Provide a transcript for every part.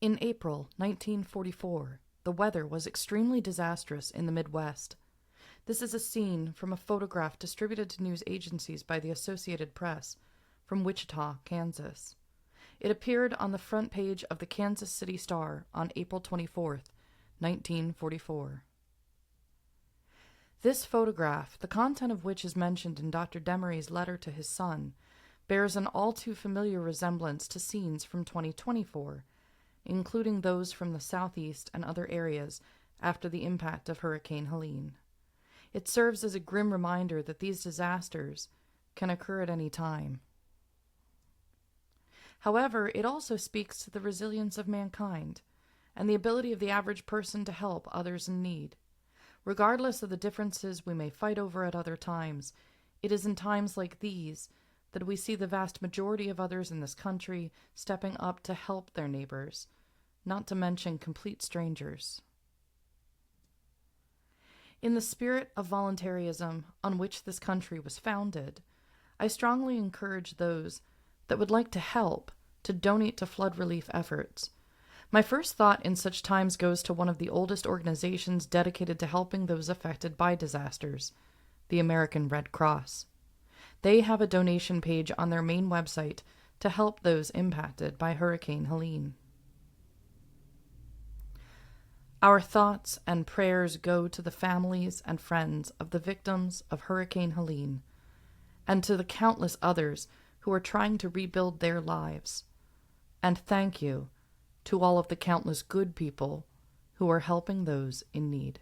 In April 1944, the weather was extremely disastrous in the Midwest. This is a scene from a photograph distributed to news agencies by the Associated Press from Wichita, Kansas. It appeared on the front page of the Kansas City Star on April 24th, 1944. This photograph, the content of which is mentioned in Dr. Demaree's letter to his son, bears an all too familiar resemblance to scenes from 2024, including those from the southeast and other areas after the impact of Hurricane Helene. It serves as a grim reminder that these disasters can occur at any time. However, it also speaks to the resilience of mankind and the ability of the average person to help others in need. Regardless of the differences we may fight over at other times, it is in times like these that we see the vast majority of others in this country stepping up to help their neighbors, not to mention complete strangers. In the spirit of voluntarism on which this country was founded, I strongly encourage those that would like to help to donate to flood relief efforts. My first thought in such times goes to one of the oldest organizations dedicated to helping those affected by disasters, the American Red Cross. They have a donation page on their main website to help those impacted by Hurricane Helene. Our thoughts and prayers go to the families and friends of the victims of Hurricane Helene, and to the countless others who are trying to rebuild their lives. And thank you to all of the countless good people who are helping those in need.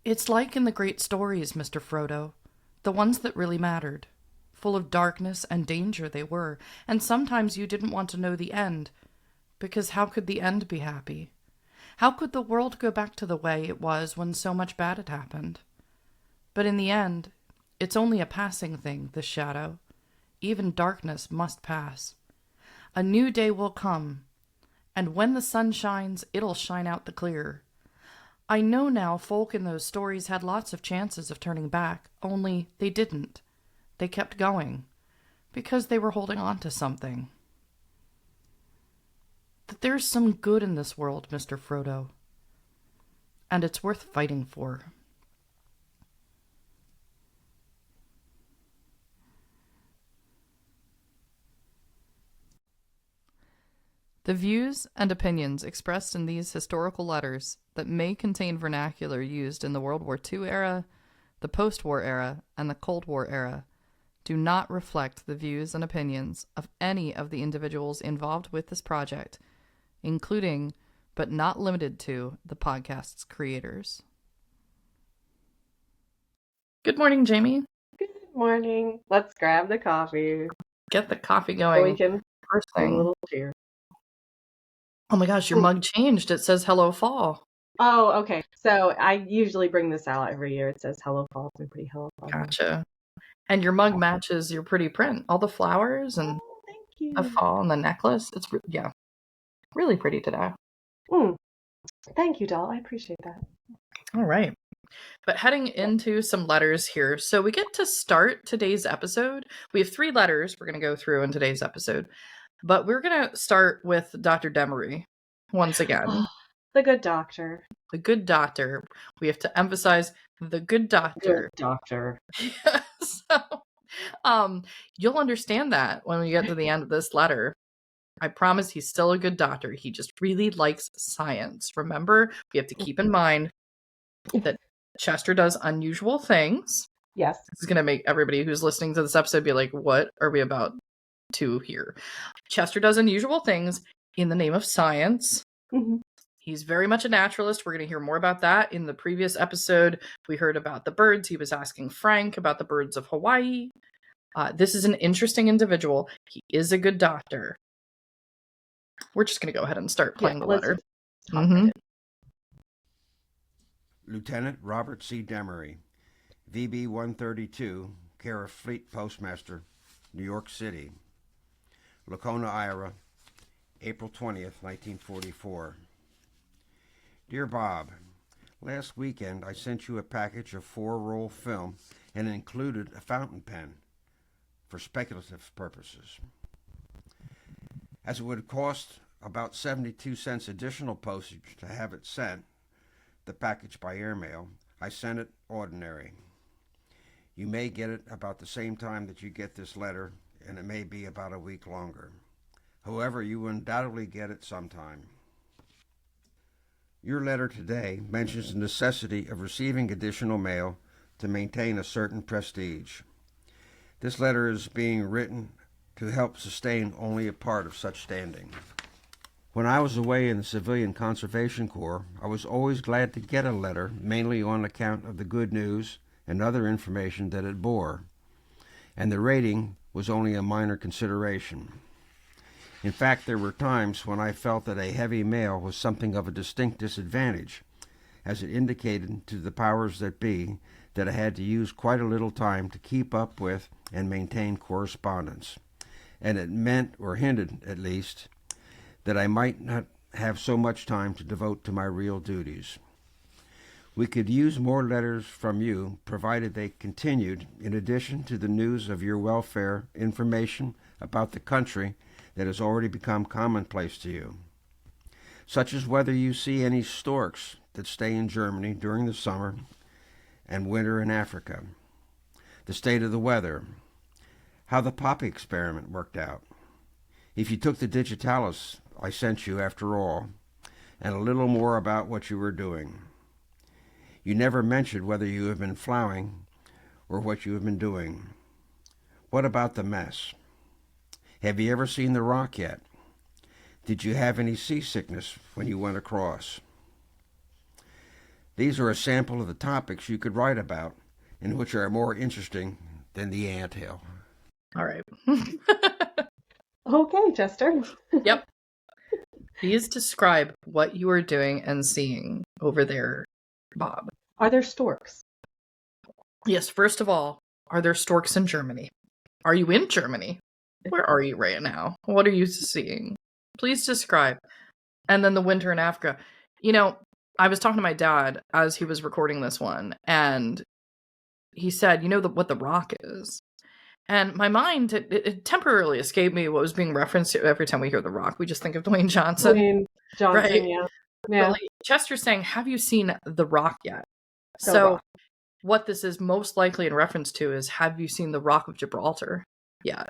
It's like in the great stories, Mr. Frodo, the ones that really mattered. Full of darkness and danger they were, and sometimes you didn't want to know the end, because how could the end be happy? How could the world go back to the way it was when so much bad had happened? But in the end, it's only a passing thing, this shadow. Even darkness must pass. A new day will come, and when the sun shines, it'll shine out the clear. I know now folk in those stories had lots of chances of turning back, only they didn't. They kept going, because they were holding on to something. That there's some good in this world, Mr. Frodo, and it's worth fighting for. The views and opinions expressed in these historical letters that may contain vernacular used in the World War II era, the post-war era, and the Cold War era do not reflect the views and opinions of any of the individuals involved with this project, including, but not limited to, the podcast's creators. Good morning, Jamie. Good morning. Let's grab the coffee. Get the coffee going. So we can first do a thing. little cheer. Oh my gosh, your mug changed. It says Hello Fall. Oh, okay. So I usually bring this out every year. It says Hello Fall. It's a pretty Hello Fall. Gotcha. And your mug matches your pretty print. All the flowers and thank you. the fall and the necklace. It's, yeah, really pretty today. Thank you, doll. I appreciate that. All right. But heading into some letters here. So we get to start today's episode. We have 3 letters we're going to go through in today's episode. But we're going to start with Dr. Demaree once again. The good doctor. The good doctor. We have to emphasize the good doctor. Good doctor. So, you'll understand that when we get to the end of this letter. I promise he's still a good doctor. He just really likes science. Remember, we have to keep in mind that Chester does unusual things. Yes. This is going to make everybody who's listening to this episode be like, what are we about to hear? Chester does unusual things in the name of science. Mm-hmm. He's very much a naturalist. We're going to hear more about that. In the previous episode, we heard about the birds. He was asking Frank about the birds of Hawaii. This is an interesting individual. He is a good doctor. We're just going to go ahead and start playing the letter. Mm-hmm. Lieutenant Robert C. Demaree, VB 132, care of Fleet Postmaster, New York City, Lacona, Iowa, April 20th, 1944. Dear Bob, last weekend I sent you a package of 4-roll film and included a fountain pen. for speculative purposes. As it would cost about 72 cents additional postage to have it sent, the package by airmail, I sent it ordinary. You may get it about the same time that you get this letter, and it may be about a week longer. However, you will undoubtedly get it sometime. Your letter today mentions the necessity of receiving additional mail to maintain a certain prestige. This letter is being written to help sustain only a part of such standing. When I was away in the Civilian Conservation Corps, I was always glad to get a letter, mainly on account of the good news and other information that it bore, and the rating was only a minor consideration. In fact, there were times when I felt that a heavy mail was something of a distinct disadvantage, as it indicated to the powers that be that I had to use quite a little time to keep up with and maintain correspondence, and it meant, or hinted at least, that I might not have so much time to devote to my real duties. We could use more letters from you, provided they continued, in addition to the news of your welfare, information about the country that has already become commonplace to you, such as whether you see any storks that stay in Germany during the summer and winter in Africa, the state of the weather, how the poppy experiment worked out, if you took the digitalis I sent you after all, and a little more about what you were doing. You never mentioned whether you have been plowing or what you have been doing. What about the mess? Have you ever seen the rock yet? Did you have any seasickness when you went across? These are a sample of the topics you could write about, and which are more interesting than the anthill. All right. Okay, Chester. Yep. Please describe what you are doing and seeing over there, Bob. Are there storks? Yes, first of all, are there storks in Germany? Are you in Germany? Where are you right now? What are you seeing? Please describe. And then the winter in Africa. You know, I was talking to my dad as he was recording this one, and he said, you know what the rock is? And my mind, it temporarily escaped me what was being referenced to every time we hear the rock. We just think of Dwayne Johnson. Dwayne Johnson, right? yeah. But like, Chester's saying, have you seen the rock yet? The so Rock. What this is most likely in reference to is, have you seen the Rock of Gibraltar yet?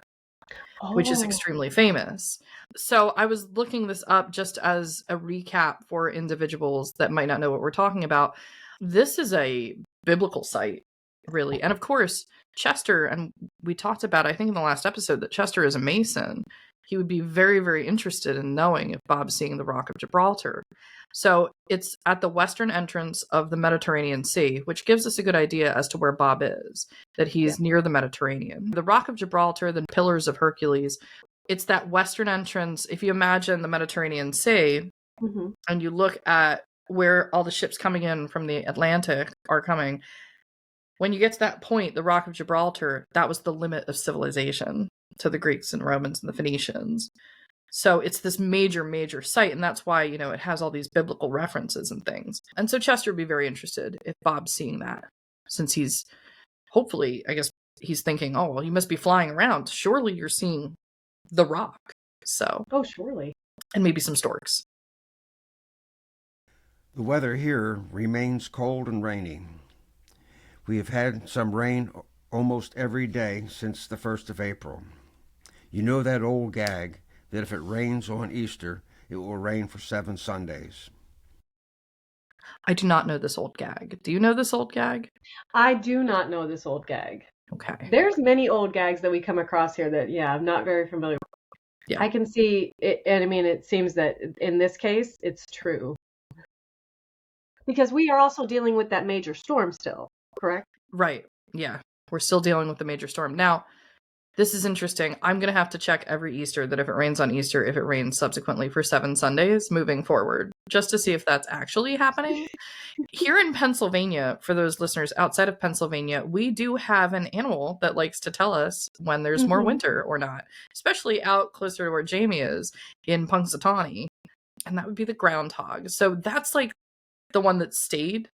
Which is extremely famous. So I was looking this up just as a recap for individuals that might not know what we're talking about. This is a biblical site, really. And of course, Chester, and we talked about, I think in the last episode, that Chester is a Mason. He would be very, very interested in knowing if Bob's seeing the Rock of Gibraltar. So it's at the western entrance of the Mediterranean Sea, which gives us a good idea as to where Bob is, that he's near the Mediterranean. The Rock of Gibraltar, the Pillars of Hercules, it's that western entrance. If you imagine the Mediterranean Sea, and you look at where all the ships coming in from the Atlantic are coming, when you get to that point, the Rock of Gibraltar, that was the limit of civilization to the Greeks and Romans and the Phoenicians. So it's this major, major site, and that's why, you know, it has all these biblical references and things. And so Chester would be very interested if Bob's seeing that, since he's, hopefully, I guess he's thinking, oh, well, you must be flying around. Surely you're seeing the rock. So. Oh, surely. And maybe some storks. The weather here remains cold and rainy. We have had some rain almost every day since the 1st of April. You know that old gag that if it rains on Easter, it will rain for 7 Sundays. I do not know this old gag. Do you know this old gag? I do not know this old gag. Okay. There's many old gags that we come across here that, I'm not very familiar with. Yeah. I can see it, and I mean, it seems that in this case, it's true. Because we are also dealing with that major storm still, correct? Right. Yeah. We're still dealing with the major storm. Now, this is interesting. I'm going to have to check every Easter that if it rains on Easter, if it rains subsequently for 7 Sundays moving forward, just to see if that's actually happening. Here in Pennsylvania, for those listeners outside of Pennsylvania, we do have an animal that likes to tell us when there's more winter or not, especially out closer to where Jamie is in Punxsutawney. And that would be the groundhog. So that's like the one that stayed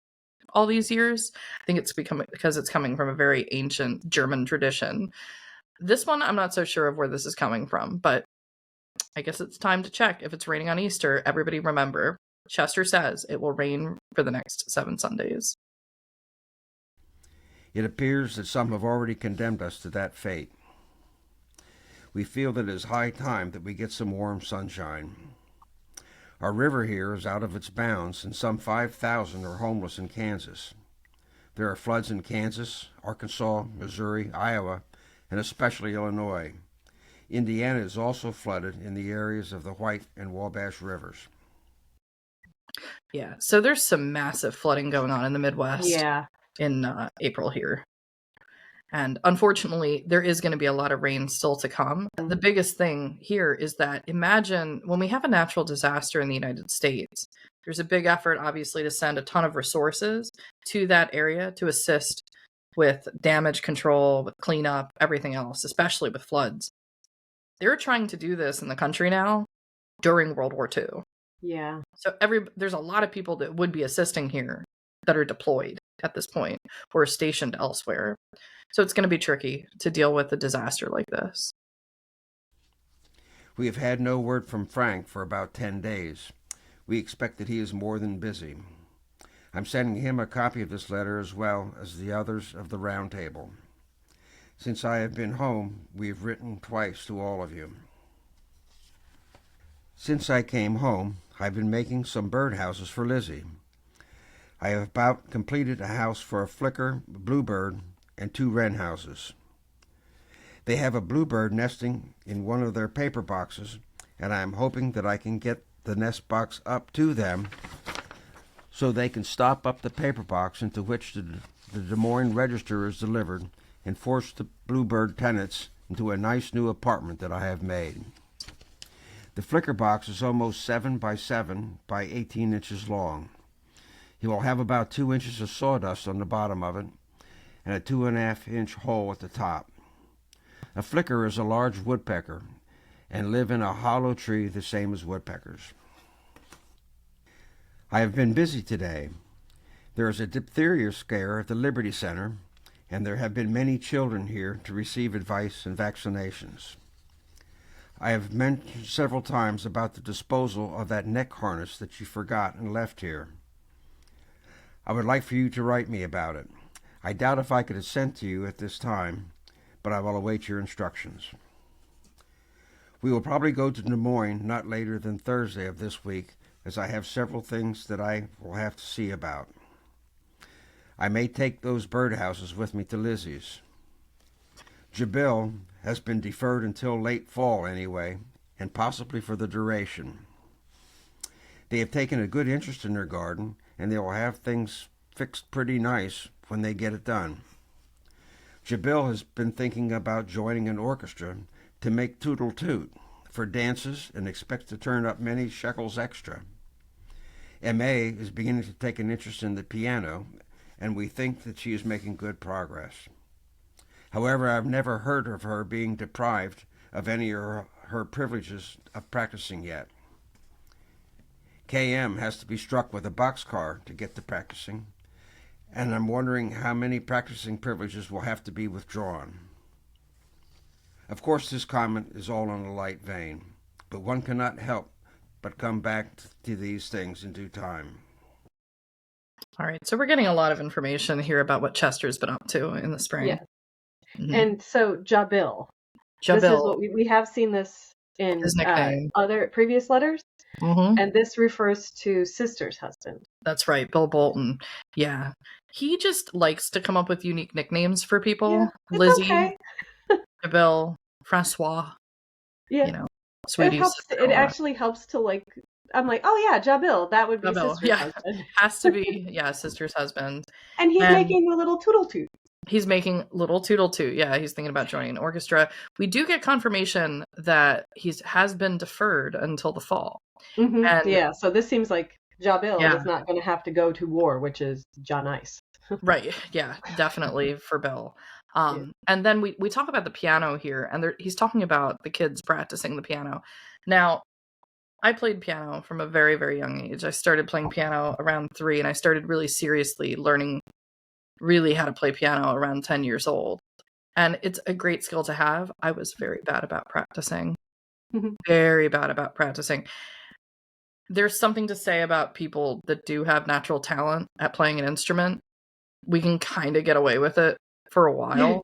all these years. I think it's because it's coming from a very ancient German tradition. This one, I'm not so sure of where this is coming from, but I guess it's time to check. If it's raining on Easter, everybody remember, Chester says it will rain for the next 7 Sundays. It appears that some have already condemned us to that fate. We feel that it is high time that we get some warm sunshine. Our river here is out of its bounds, and some 5,000 are homeless in Kansas. There are floods in Kansas, Arkansas, Missouri, Iowa, and especially Illinois. Indiana is also flooded in the areas of the White and Wabash rivers. Yeah, so there's some massive flooding going on in the Midwest. Yeah. In April here. And unfortunately, there is going to be a lot of rain still to come. The biggest thing here is that imagine when we have a natural disaster in the United States, there's a big effort, obviously, to send a ton of resources to that area to assist with damage control, with cleanup, everything else, especially with floods. They're trying to do this in the country now during World War II. Yeah. So there's a lot of people that would be assisting here that are deployed at this point or stationed elsewhere. So it's going to be tricky to deal with a disaster like this. We have had no word from Frank for about 10 days. We expect that he is more than busy. I'm sending him a copy of this letter as well as the others of the round table. Since I have been home, we have written twice to all of you. Since I came home, I've been making some birdhouses for Lizzie. I have about completed a house for a flicker, bluebird, and 2 wren houses. They have a bluebird nesting in one of their paper boxes, and I am hoping that I can get the nest box up to them so they can stop up the paper box into which the Des Moines Register is delivered and force the bluebird tenants into a nice new apartment that I have made. The flicker box is almost 7 by 7 by 18 inches long. He will have about 2 inches of sawdust on the bottom of it and a 2.5-inch hole at the top. A flicker is a large woodpecker and live in a hollow tree the same as woodpeckers. I have been busy today. There is a diphtheria scare at the Liberty Center, and there have been many children here to receive advice and vaccinations. I have mentioned several times about the disposal of that neck harness that you forgot and left here. I would like for you to write me about it. I doubt if I could have sent to you at this time, but I will await your instructions. We will probably go to Des Moines not later than Thursday of this week, as I have several things that I will have to see about. I may take those birdhouses with me to Lizzie's. Jabil has been deferred until late fall anyway, and possibly for the duration. They have taken a good interest in their garden, and they will have things fixed pretty nice when they get it done. Jabil has been thinking about joining an orchestra to make Toodle Toot for dances and expects to turn up many shekels extra. M.A. is beginning to take an interest in the piano, and we think that she is making good progress. However, I've never heard of her being deprived of any of her privileges of practicing yet. K.M. has to be struck with a boxcar to get to practicing, and I'm wondering how many practicing privileges will have to be withdrawn. Of course, this comment is all in a light vein, but one cannot help but come back to these things in due time. All right, so we're getting a lot of information here about what Chester's been up to in the spring. Yeah. Mm-hmm. And so Jabil. This is what we have seen this in other previous letters. Mm-hmm. And this refers to Sister's husband. That's right, Bill Bolton. Yeah. He just likes to come up with unique nicknames for people. Yeah, Lizzie, okay. Bill, Francois. Yeah. You know, sweeties. It actually helps to like, I'm like, oh yeah, Jabil. That would be Jabil. Sister's husband. Has to be, Sister's husband. And he's making a little toodle toot. He's making little toodle toot. Yeah, he's thinking about joining an orchestra. We do get confirmation that has been deferred until the fall. Mm-hmm. And so this seems like Jabil is not going to have to go to war, which is nice. Right. Yeah, definitely for Bill. And then we talk about the piano here, and he's talking about the kids practicing the piano. Now, I played piano from a very, very young age. I started playing piano around 3, and I started really seriously learning really how to play piano around 10 years old. And it's a great skill to have. I was very bad about practicing. Mhm. Very bad about practicing. There's something to say about people that do have natural talent at playing an instrument. We can kind of get away with it for a while.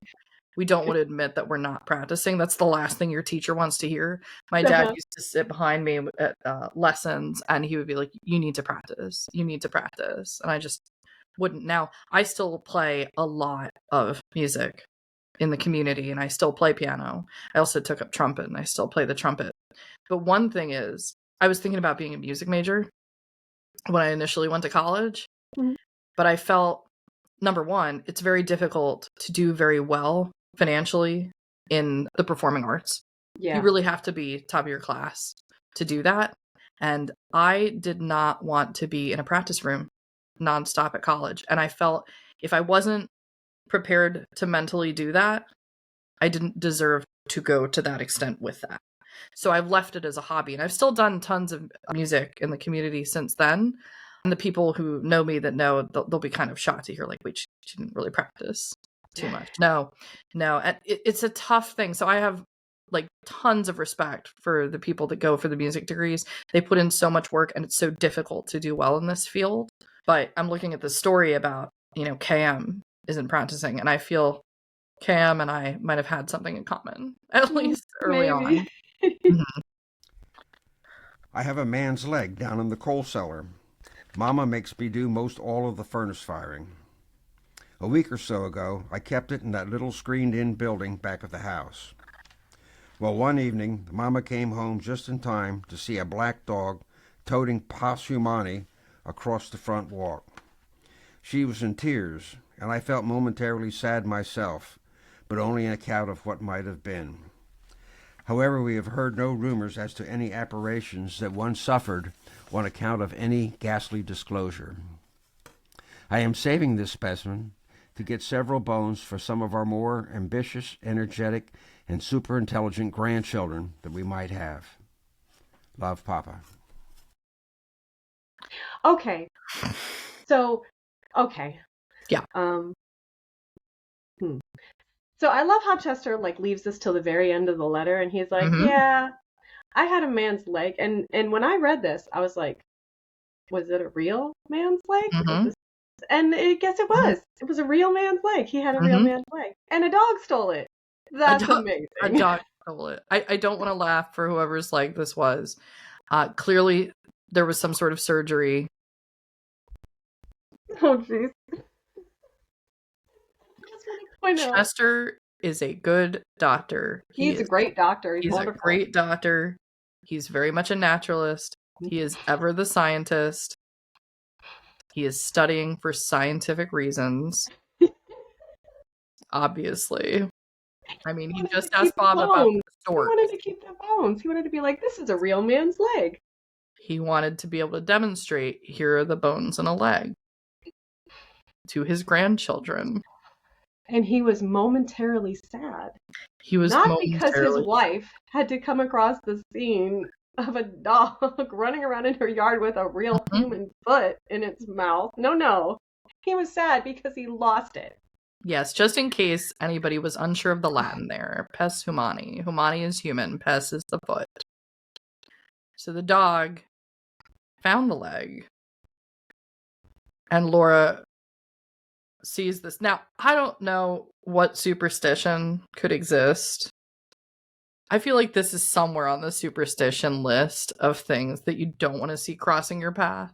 We don't want to admit that we're not practicing. That's the last thing your teacher wants to hear. My dad Uh-huh. used to sit behind me at lessons, and he would be like, "You need to practice. You need to practice." And I just wouldn't. Now, I still play a lot of music in the community, and I still play piano. I also took up trumpet, and I still play the trumpet. But one thing is, I was thinking about being a music major when I initially went to college, Mhm. but I felt, number one, it's very difficult to do very well financially in the performing arts. You Yeah. really have to be top of your class to do that. And I did not want to be in a practice room nonstop at college. And I felt if I wasn't prepared to mentally do that, I didn't deserve to go to that extent with that. So I've left it as a hobby, and I've still done tons of music in the community since then. And the people who know me that know, they'll be kind of shocked to hear, like, wait, she didn't really practice too much. No. And it's a tough thing. So I have like tons of respect for the people that go for the music degrees. They put in so much work, and it's so difficult to do well in this field. But I'm looking at the story about, KM isn't practicing, and I feel KM and I might have had something in common, at least early on. Maybe. Mhm. I have a man's leg down in the coal cellar. Mama makes me do most all of the furnace firing. A week or so ago, I kept it in that little screened-in building back of the house. Well, one evening, Mama came home just in time to see a black dog toting Pas Humani across the front walk. She was in tears, and I felt momentarily sad myself, but only on account of what might have been. However, we have heard no rumors as to any apparitions that one suffered on account of any ghastly disclosure. I am saving this specimen to get several bones for some of our more ambitious, energetic, and super intelligent grandchildren that we might have. Love, Papa. Okay. So, okay. Yeah. So I love how Chester leaves this till the very end of the letter, and he's like, Mhm. "Yeah, I had a man's leg," and when I read this, I was like, "Was it a real man's leg? Was Mhm. this?" And I guess it Mhm. was. It was a real man's leg. He had a real Mhm. man's leg, and a dog stole it. A That's dog, a amazing. dog stole it. I don't want to laugh for whoever's leg this was. Clearly, there was some sort of surgery. Oh, jeez. I just want to point out Chester is a good doctor. he's a great doctor. He's He's a wonderful. great doctor. He's very much a naturalist. He is ever the scientist. He is studying for scientific reasons, obviously. I mean, He he wanted to just keep asked the Bob about bones. the He stork. wanted to keep the bones. He wanted to be like, this is a real man's leg. He wanted to be able to demonstrate, here are the bones in a leg, to his grandchildren. And he was momentarily sad. He was Not because his momentarily. wife had to come across the scene of a dog running around in her yard with a real Mhm. human foot in its mouth. No. He was sad because he lost it. Yes, just in case anybody was unsure of the Latin there. Pes humani. Humani is human, pes is the foot. So the dog found the leg, and Laura sees this. Now, I don't know what superstition could exist. I feel like this is somewhere on the superstition list of things that you don't want to see crossing your path.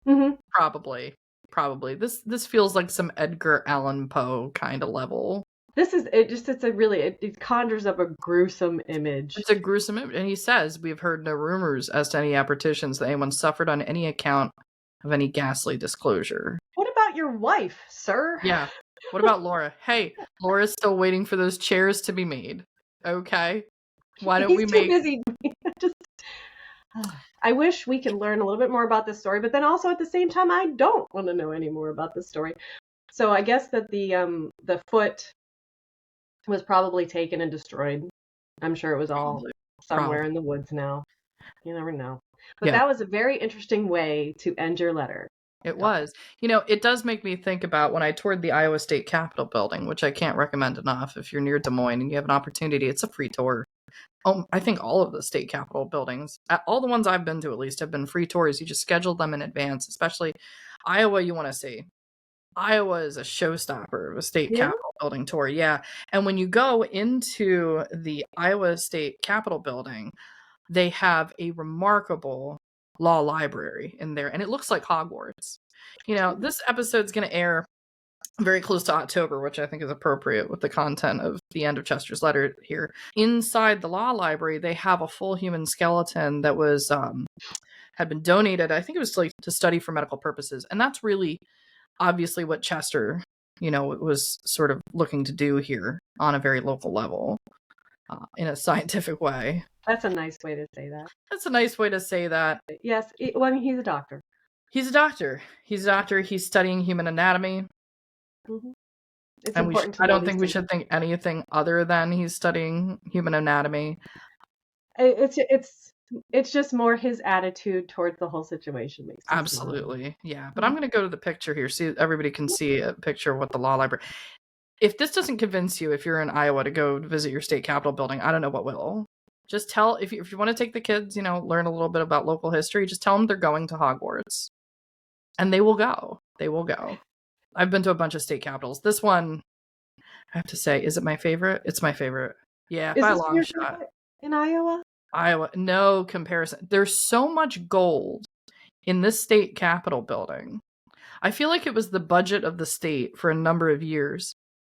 Mm-hmm. Probably. This feels like some Edgar Allan Poe kind of level. It conjures up a gruesome image. It's a gruesome image. And he says, we've heard no rumors as to any apparitions that anyone suffered on any account of any ghastly disclosure. What about your wife, sir? Yeah. What about Laura? Hey, Laura's still waiting for those chairs to be made. Okay. Why don't we He's too make... busy. I wish we could learn a little bit more about this story, but then also at the same time, I don't want to know any more about this story. So I guess that the foot was probably taken and destroyed. I'm sure it was all somewhere in the woods now. You never know. But Yeah. that was a very interesting way to end your letter. It was. It does make me think about when I toured the Iowa State Capitol building, which I can't recommend enough. If you're near Des Moines and you have an opportunity, it's a free tour. I think all of the state capitol buildings, all the ones I've been to at least, have been free tours. You just schedule them in advance, especially Iowa. You want to see. Iowa is a showstopper of a state Yeah. capitol building tour. Yeah. And when you go into the Iowa State Capitol building, they have a remarkable law library in there, and it looks like Hogwarts. This episode's going to air very close to October, which I think is appropriate with the content of the end of Chester's letter here. Inside the law library, they have a full human skeleton that was had been donated. I think it was to study for medical purposes, and that's really obviously what Chester, was sort of looking to do here on a very local level, in a scientific way. That's a nice way to say that. That's a nice way to say that. Yes, I mean, he's a doctor. He's a doctor. He's studying human anatomy. Mm-hmm. It's And important I don't think we should think anything other than he's studying human anatomy. It's just more his attitude towards the whole situation makes sense. Absolutely. Yeah. But I'm going to go to the picture here so everybody can see a picture of what the law library. If this doesn't convince you, if you're in Iowa, to go visit your state capitol building, I don't know what will. Just tell, if you want to take the kids, learn a little bit about local history, just tell them they're going to Hogwarts. And they will go. They will go. I've been to a bunch of state capitals. This one, I have to say, is it my favorite? It's my favorite. Yeah, by a long shot. In Iowa? Iowa, no comparison. There's so much gold in this state capitol building. I feel like it was the budget of the state for a number of years.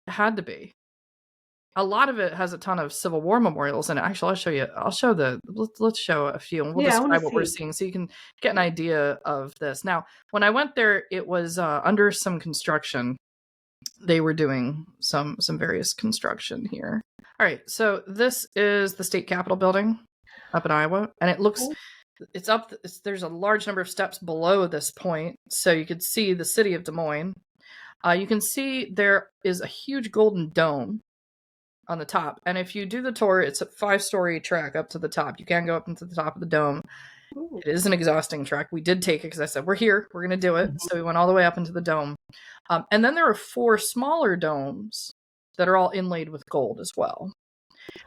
It had to be. A lot of it has a ton of Civil War memorials, and actually, let's show a few, and we'll describe what we're seeing so you can get an idea of this. Now, when I went there, it was under some construction. They were doing some various construction here. All right, so this is the state capitol building up in Iowa, and it looks, it's up, there's a large number of steps below this point, so you could see the city of Des Moines. You can see there is a huge golden dome on the top, and if you do the tour, it's a 5-story track up to the top. You can go up into the top of the dome. It is an exhausting trek. We did take it because I said, we're here, we're going to do it. So we went all the way up into the dome. And then there are 4 smaller domes that are all inlaid with gold as well.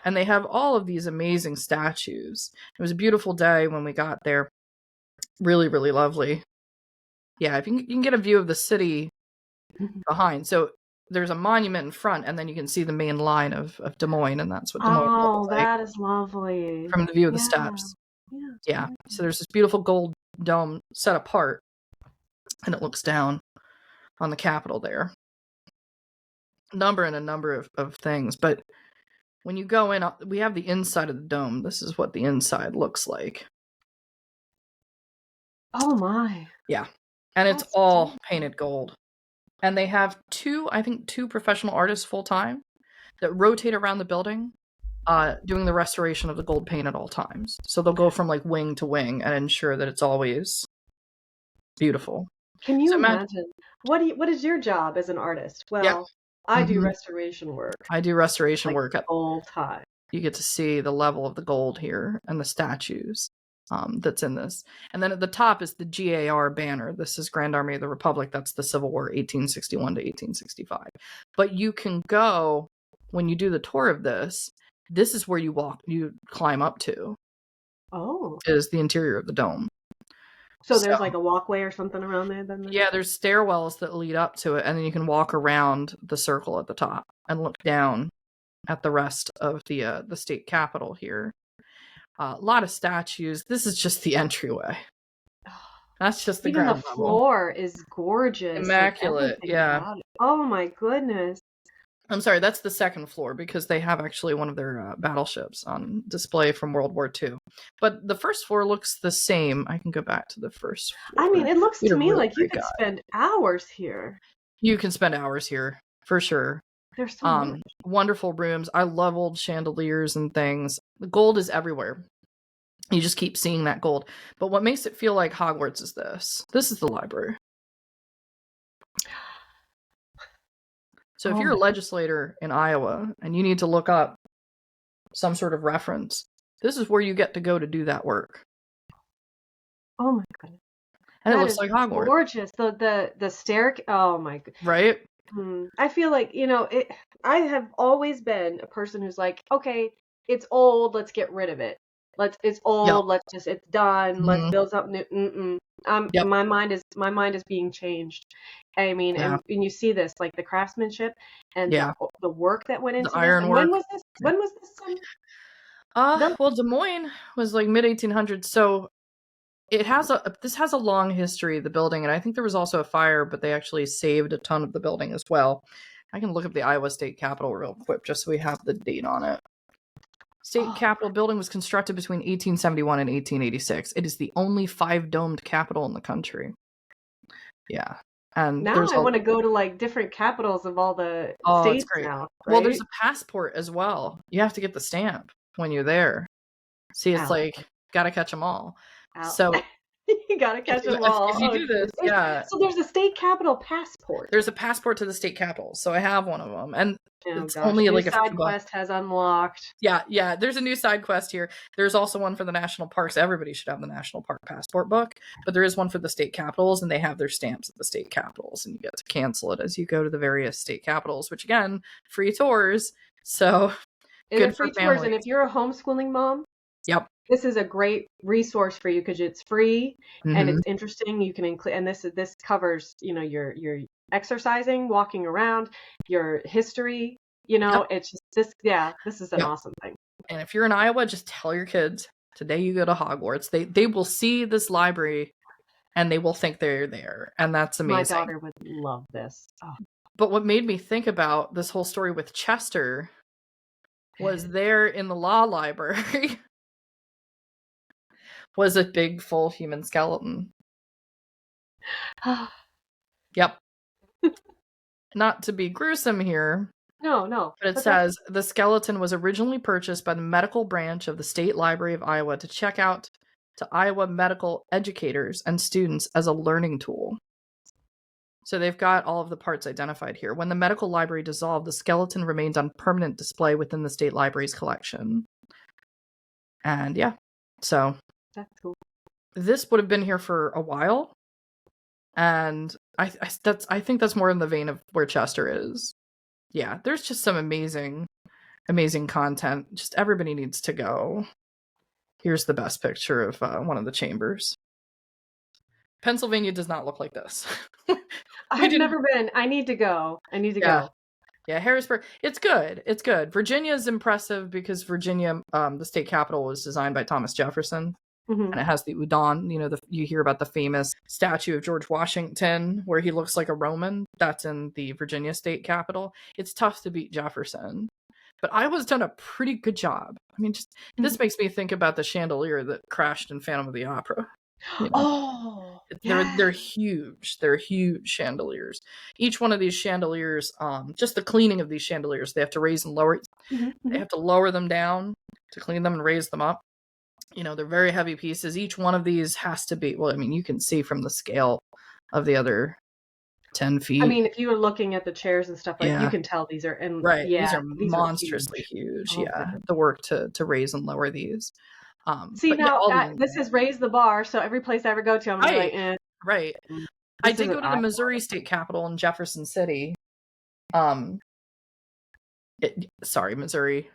And they have all of these amazing statues. It was a beautiful day when we got there. Really, really lovely. Yeah, if you can get a view of the city behind. So there's a monument in front, and then you can see the main line of Des Moines, and that's what Des Moines looks like. That is lovely. From the view of the steps. Yeah. So there's this beautiful gold dome set apart, and it looks down on the Capitol there. A number of things. But when you go in, we have the inside of the dome. This is what the inside looks like. Oh my. Yeah. And it's all painted gold. And they have two professional artists full time that rotate around the building, doing the restoration of the gold paint at all times. So they'll go from like wing to wing and ensure that it's always beautiful. Can you imagine? What is your job as an artist? Well, yeah. I do restoration work. I do restoration work at all time. You get to see the level of the gold here and the statues that's in this. And then at the top is the GAR banner. This is Grand Army of the Republic. That's the Civil War, 1861 to 1865. But you can go, when you do the tour of this is where you climb up to. Oh. Is the interior of the dome. So there's like a walkway or something around there then? Yeah, there's stairwells that lead up to it, and then you can walk around the circle at the top and look down at the rest of the state capitol here. A lot of statues. This is just the entryway. That's just the ground level. Even the floor is gorgeous. Immaculate, yeah. Oh my goodness. I'm sorry, that's the second floor because they have actually one of their battleships on display from World War II. But the first floor looks the same. I can go back to the first floor. I mean, it looks to me like you could spend hours here. You can spend hours here, for sure. There's so much. Wonderful rooms. I love old chandeliers and things. The gold is everywhere. You just keep seeing that gold. But what makes it feel like Hogwarts is this. This is the library. So if you're a legislator in Iowa and you need to look up some sort of reference, this is where you get to go to do that work. Oh my goodness. And it That looks is like Hogwarts, gorgeous. The stair. Oh my. right? I feel like, I have always been a person who's like, okay, it's old, let's get rid of it. It's Yep. old, it's done, let's Mhm. build something new. Yep. My mind is being changed. I mean, Yeah. and you see this, like the craftsmanship and Yeah. the work that went The into this. And ironwork. when was this built? Well, Des Moines was like mid 1800s, so this has a long history, the building, and I think there was also a fire, but they actually saved a ton of the building as well. I can look up the Iowa State Capitol real quick just so we have the date on it. State Capitol building was constructed between 1871 and 1886. It is the only 5-domed capitol in the country. Yeah. And Now I want to go to like different capitals of all the it's states great. now. Well, there's right? a passport as well. You have to get the stamp when you're there. See, it's Ow. like, gotta catch them all. Ow. So you gotta catch them all. if you do this, So there's a state capital passport. there's a passport to the state capitol. So I have one of them, and it's gosh, only new like a side few bucks. quest has unlocked. Yeah. There's a new side quest here. There's also one for the national parks. Everybody should have the national park passport book, but there is one for the state capitals, and they have their stamps at the state capitals, and you get to cancel it as you go to the various state capitals. Which again, free tours. So Good free tours, and if you're a homeschooling mom, yep. This is a great resource for you because it's free and Mhm. it's interesting. You can include, and this covers, your exercising, walking around, your history. Yep. It's just this is an awesome thing. And if you're in Iowa, just tell your kids today you go to Hogwarts. They will see this library, and they will think they're there, and that's amazing. My daughter would love this. Oh. But what made me think about this whole story with Chester was there in the law library was a big full human skeleton. Yep. Not to be gruesome here. No. But it says the skeleton was originally purchased by the medical branch of the State Library of Iowa to check out to Iowa medical educators and students as a learning tool. So they've got all of the parts identified here. When the medical library dissolved, the skeleton remained on permanent display within the state library's collection. And yeah, so that's cool. This would have been here for a while, and I think that's more in the vein of where Chester is. Yeah, there's just some amazing content. Just everybody needs to go. Here's the best picture of one of the chambers. Pennsylvania does not look like this. I've never been. I need to go. Yeah, Harrisburg. It's good. Virginia is impressive because Virginia, the state capital, was designed by Thomas Jefferson. Mm-hmm. And it has the Udon, you hear about the famous statue of George Washington where he looks like a Roman. That's in the Virginia state capitol. It's tough to beat Jefferson. But Iowa's done a pretty good job. I mean, this makes me think about the chandelier that crashed in Phantom of the Opera. Oh, they're huge. They're huge chandeliers. Each one of these chandeliers, just the cleaning of these chandeliers, they have to raise and lower. Mm-hmm. They have to lower them down to clean them and raise them up. They're very heavy pieces. Each one of these has to be, you can see from the scale of the other 10 feet. I mean, if you were looking at the chairs and stuff, you can tell these are, right. These are monstrously huge. Yeah. The work to raise and lower these. See, now this has raised the bar. So every place I ever go to, I'm like, eh. Right. I did go to the Missouri State Capitol in Jefferson City. Sorry, Missouri.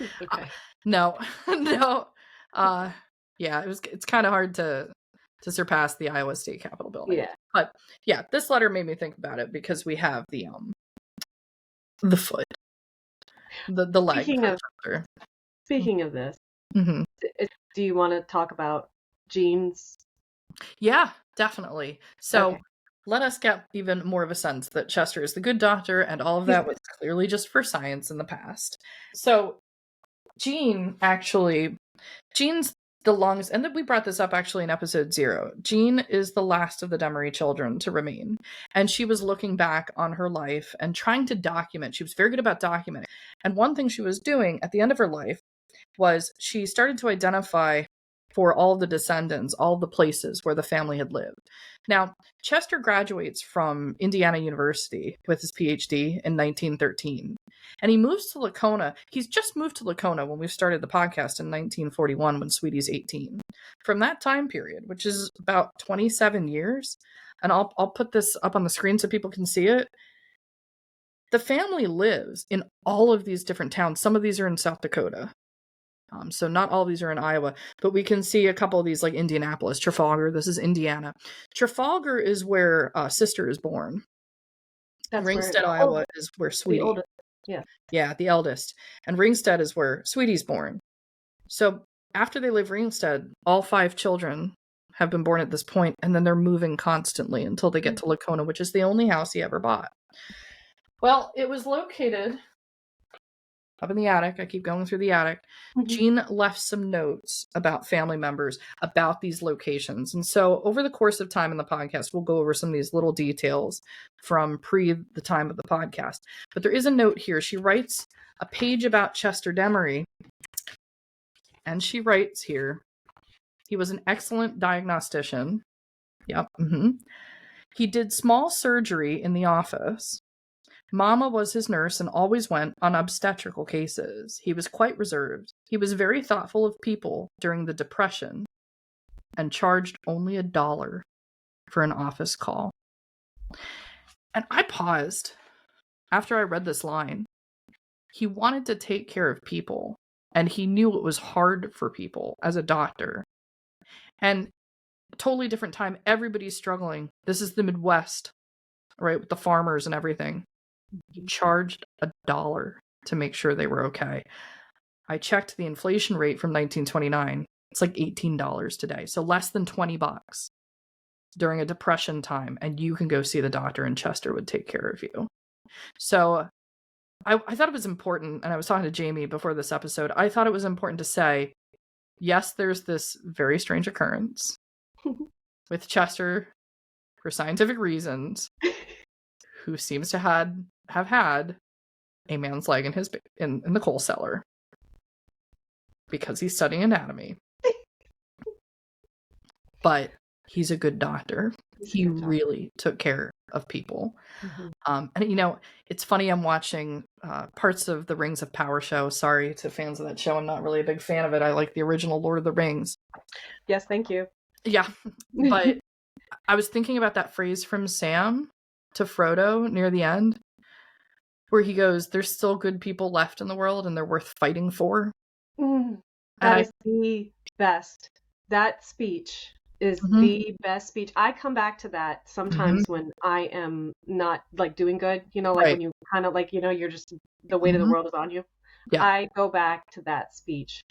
Okay. No. Yeah, it's kind of hard to surpass the Iowa State Capitol building. Yeah. But yeah, this letter made me think about it because we have the foot, the leg. Speaking of this, mm-hmm. Do you want to talk about Jeanne's? Yeah, definitely. So let us get even more of a sense that Chester is the good doctor, and all of that was clearly just for science in the past. So Jeanne's the longest, and then we brought this up actually in episode 0. Jeanne is the last of the Demaree children to remain, and she was looking back on her life and trying to document. She was very good about documenting, and one thing she was doing at the end of her life was she started to identify for all the descendants, all the places where the family had lived. Now, Chester graduates from Indiana University with his PhD in 1913, and he moves to Lacona. He's just moved to Lacona when we started the podcast in 1941 when Sweetie's 18. From that time period, which is about 27 years, and I'll put this up on the screen so people can see it. The family lives in all of these different towns. Some of these are in South Dakota. So not all of these are in Iowa, but we can see a couple of these, like Indianapolis, Trafalgar. This is Indiana. Trafalgar is where Sister is born. That's Ringstead, where, Iowa is where the Sweetie. oldest. Yeah. Yeah, the eldest. And Ringstead is where Sweetie's born. So after they leave Ringstead, all 5 children have been born at this point, and then they're moving constantly until they get to Lacona, which is the only house he ever bought. Well, it was located up in the attic. I keep going through the attic. Jeanne left some notes about family members, about these locations. And so over the course of time in the podcast, we'll go over some of these little details from pre the time of the podcast. But there is a note here. She writes a page about Chester Demaree. And she writes here, he was an excellent diagnostician. Yep. He did small surgery in the office. Mama was his nurse and always went on obstetrical cases. He was quite reserved. He was very thoughtful of people during the Depression and charged only $1 for an office call. And I paused after I read this line. He wanted to take care of people, and he knew it was hard for people as a doctor. And totally different time. Everybody's struggling. This is the Midwest, right? With the farmers and everything. He charged $1 to make sure they were okay. I checked the inflation rate from 1929. It's like $18 today. So less than $20 during a depression time. And you can go see the doctor and Chester would take care of you. So I thought it was important. And I was talking to Jamie before this episode. I thought it was important to say, yes, there's this very strange occurrence with Chester for scientific reasons, who seems to have had a man's leg in his in the coal cellar because he's studying anatomy. But he's a good doctor. He really took care of people. And you know, it's funny, I'm watching parts of the Rings of Power show. Sorry to fans of that show, I'm not really a big fan of it. I like the original Lord of the Rings. Yes, thank you. Yeah, but I was thinking about that phrase from Sam to Frodo near the end, where he goes, there's still good people left in the world and they're worth fighting for. That is the best. That speech is the best speech. I come back to that sometimes when I am not like doing good, you know, like when you kind of like, you know, you're just, the weight of the world is on you. Yeah. I go back to that speech.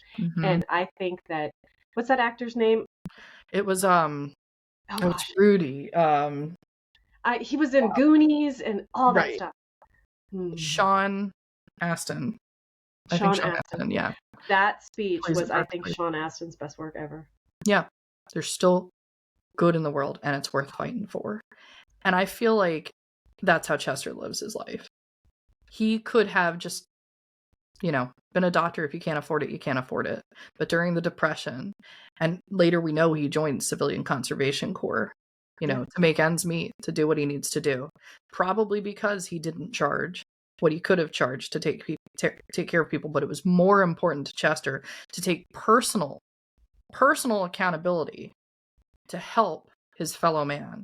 And I think that, what's that actor's name? It was, it was Rudy. He was in Goonies and all that stuff. Sean Astin. Sean Astin, yeah. That speech was, I think, Sean Astin's best work ever. Yeah. There's still good in the world and it's worth fighting for. And I feel like that's how Chester lives his life. He could have just, you know, been a doctor. If you can't afford it, you can't afford it. But during the Depression, and later we know he joined Civilian Conservation Corps, you know, to make ends meet, to do what he needs to do. Probably because he didn't charge what he could have charged to take care of people. But it was more important to Chester to take personal accountability to help his fellow man.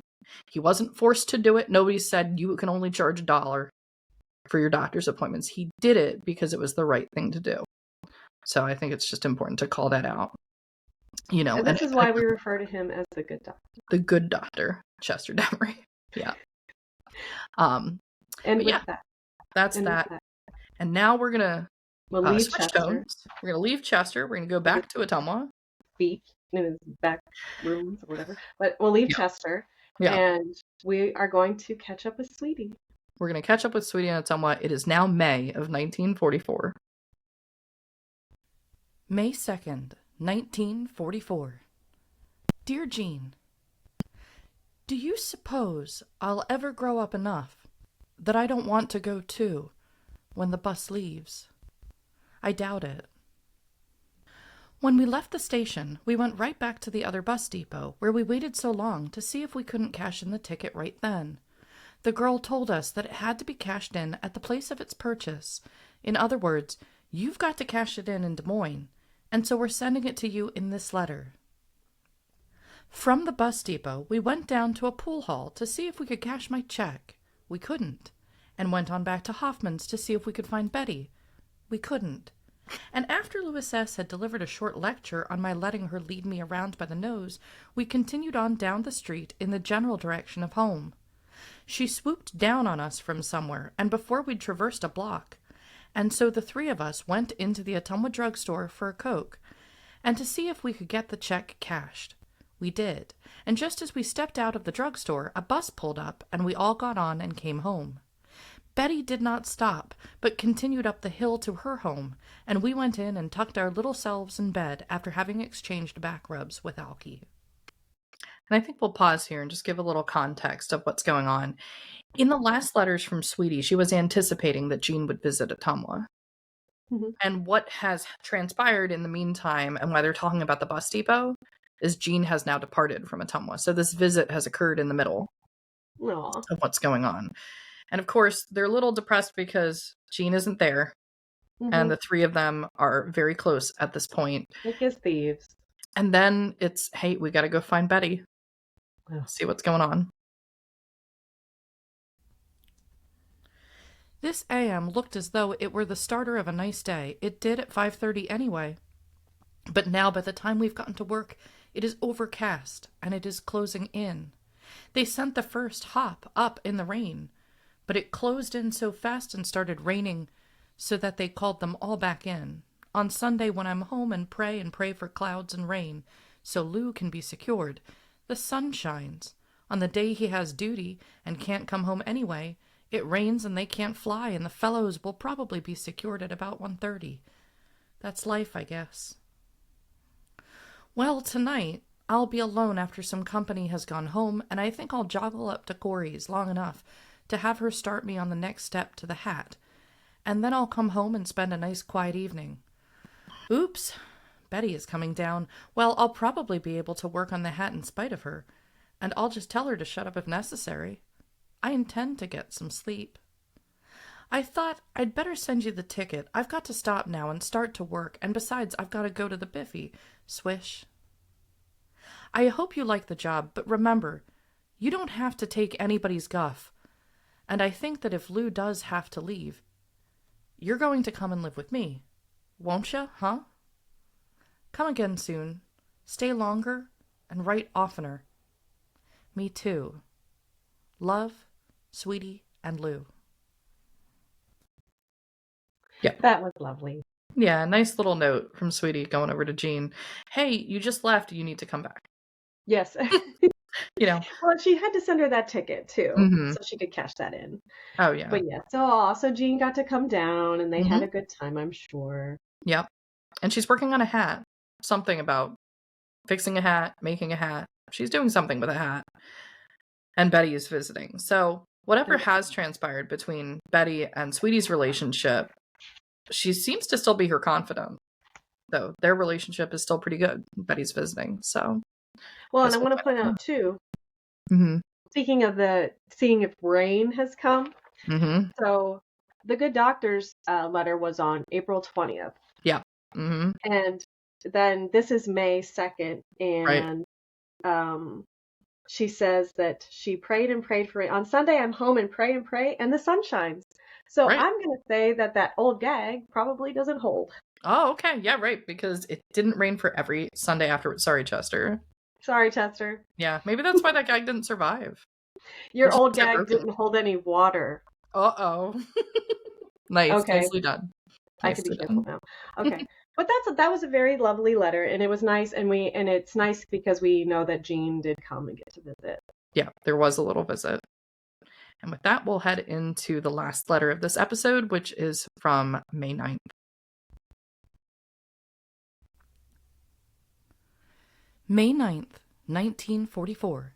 He wasn't forced to do it. Nobody said you can only charge $1 for your doctor's appointments. He did it because it was the right thing to do. So I think it's just important to call that out. You know, and this is why we refer to him as the good doctor. The good doctor, Chester Demaree. Yeah. And yeah, that's that. And now we're gonna switch Chester. tones. We're gonna leave Chester. We're gonna go back to Ottumwa. Speak in his back rooms or whatever. But we'll leave Chester. Yeah. And we are going to catch up with Sweetie. We're going to catch up with Sweetie and Ottumwa. It is now May of 1944. May 2nd, 1944. Dear Jeanne, do you suppose I'll ever grow up enough that I don't want to go too when the bus leaves? I doubt it. When we left the station, we went right back to the other bus depot, where we waited so long to see if we couldn't cash in the ticket right then. The girl told us that it had to be cashed in at the place of its purchase. In other words, you've got to cash it in Des Moines, and so we're sending it to you in this letter. From the bus depot, we went down to a pool hall to see if we could cash my check. We couldn't. And went on back to Hoffman's to see if we could find Betty. We couldn't. And after Louis S. had delivered a short lecture on my letting her lead me around by the nose, we continued on down the street in the general direction of home. She swooped down on us from somewhere, and before we'd traversed a block. And so the three of us went into the Ottumwa drugstore for a Coke, and to see if we could get the check cashed. We did, and just as we stepped out of the drugstore, a bus pulled up, and we all got on and came home. Betty did not stop, but continued up the hill to her home, and we went in and tucked our little selves in bed after having exchanged back rubs with Alki. And I think we'll pause here and just give a little context of what's going on. In the last letters from Sweetie, she was anticipating that Jeanne would visit Ottumwa. Mm-hmm. And what has transpired in the meantime, and why they're talking about the bus depot, is Jeanne has now departed from Ottumwa. So this visit has occurred in the middle Aww. of what's going on. And of course, they're a little depressed because Jeanne isn't there. Mm-hmm. And the three of them are very close at this point. Like as thieves. And then it's, hey, we got to go find Betty. Oh. See what's going on. This AM looked as though it were the starter of a nice day. It did at 5:30 anyway. But now by the time we've gotten to work, it is overcast and it is closing in. They sent the first hop up in the rain, but it closed in so fast and started raining so that they called them all back in. On Sunday when I'm home and pray for clouds and rain, so Lou can be secured, the sun shines. On the day he has duty and can't come home anyway, it rains and they can't fly, and the fellows will probably be secured at about 1:30. That's life, I guess. Well, tonight, I'll be alone after some company has gone home, and I think I'll joggle up to Cory's long enough to have her start me on the next step to the hat, and then I'll come home and spend a nice quiet evening. Oops, Betty is coming down. Well, I'll probably be able to work on the hat in spite of her, and I'll just tell her to shut up if necessary. I intend to get some sleep. I thought I'd better send you the ticket. I've got to stop now and start to work, and besides, I've got to go to the Biffy. Swish. I hope you like the job, but remember, you don't have to take anybody's guff. And I think that if Lou does have to leave, you're going to come and live with me. Won't you, huh? Come again soon. Stay longer and write oftener. Me too. Love, Sweetie, and Lou. Yeah. That was lovely. Yeah, nice little note from Sweetie going over to Jeanne. Hey, you just left. You need to come back. Yes. You know. Well, she had to send her that ticket too, Mm-hmm. so she could cash that in. Oh, yeah. But yeah, so Jeanne got to come down, and they had a good time, I'm sure. Yep. And she's working on a hat. Something about fixing a hat, making a hat. She's doing something with a hat. And Betty is visiting. So whatever has transpired between Betty and Sweetie's relationship, she seems to still be her confidant. Though their relationship is still pretty good. Betty's visiting. So. Well, and I want to point out too, Mm-hmm. speaking of seeing if rain has come. Mm-hmm. So the Good Doctor's letter was on April 20th. Yeah. Mm-hmm. And then this is May 2nd. And she says that she prayed and prayed for it. On Sunday, I'm home and pray, and the sun shines. So I'm going to say that old gag probably doesn't hold. Oh, okay. Yeah, right. Because it didn't rain for every Sunday afterwards. Sorry, Chester. Sorry, Chester. Yeah, maybe that's why that gag didn't survive. Your old gag didn't hold any water. Uh-oh. Nice. Okay. Nicely done. I can be careful now. Okay. But that was a very lovely letter, and it was nice, and it's nice because we know that Jeanne did come and get to visit. Yeah, there was a little visit. And with that, we'll head into the last letter of this episode, which is from May 9th. May 9th, 1944.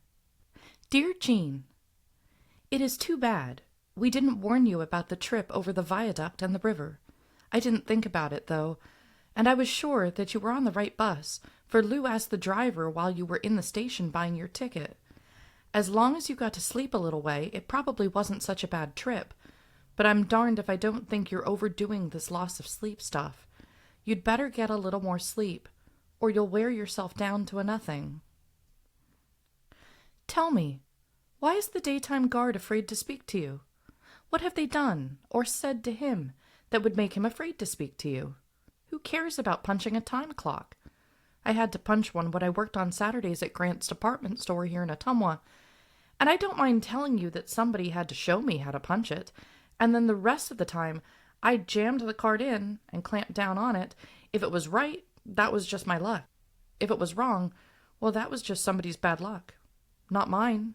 Dear Jeanne, it is too bad. We didn't warn you about the trip over the viaduct and the river. I didn't think about it, though. And I was sure that you were on the right bus, for Lou asked the driver while you were in the station buying your ticket. As long as you got to sleep a little way, it probably wasn't such a bad trip. But I'm darned if I don't think you're overdoing this loss of sleep stuff. You'd better get a little more sleep, or you'll wear yourself down to a nothing. Tell me, why is the daytime guard afraid to speak to you? What have they done or said to him that would make him afraid to speak to you? Who cares about punching a time clock? I had to punch one when I worked on Saturdays at Grant's department store here in Ottumwa, and I don't mind telling you that somebody had to show me how to punch it, and then the rest of the time I jammed the card in and clamped down on it. If it was right, that was just my luck. If it was wrong, well, that was just somebody's bad luck. Not mine,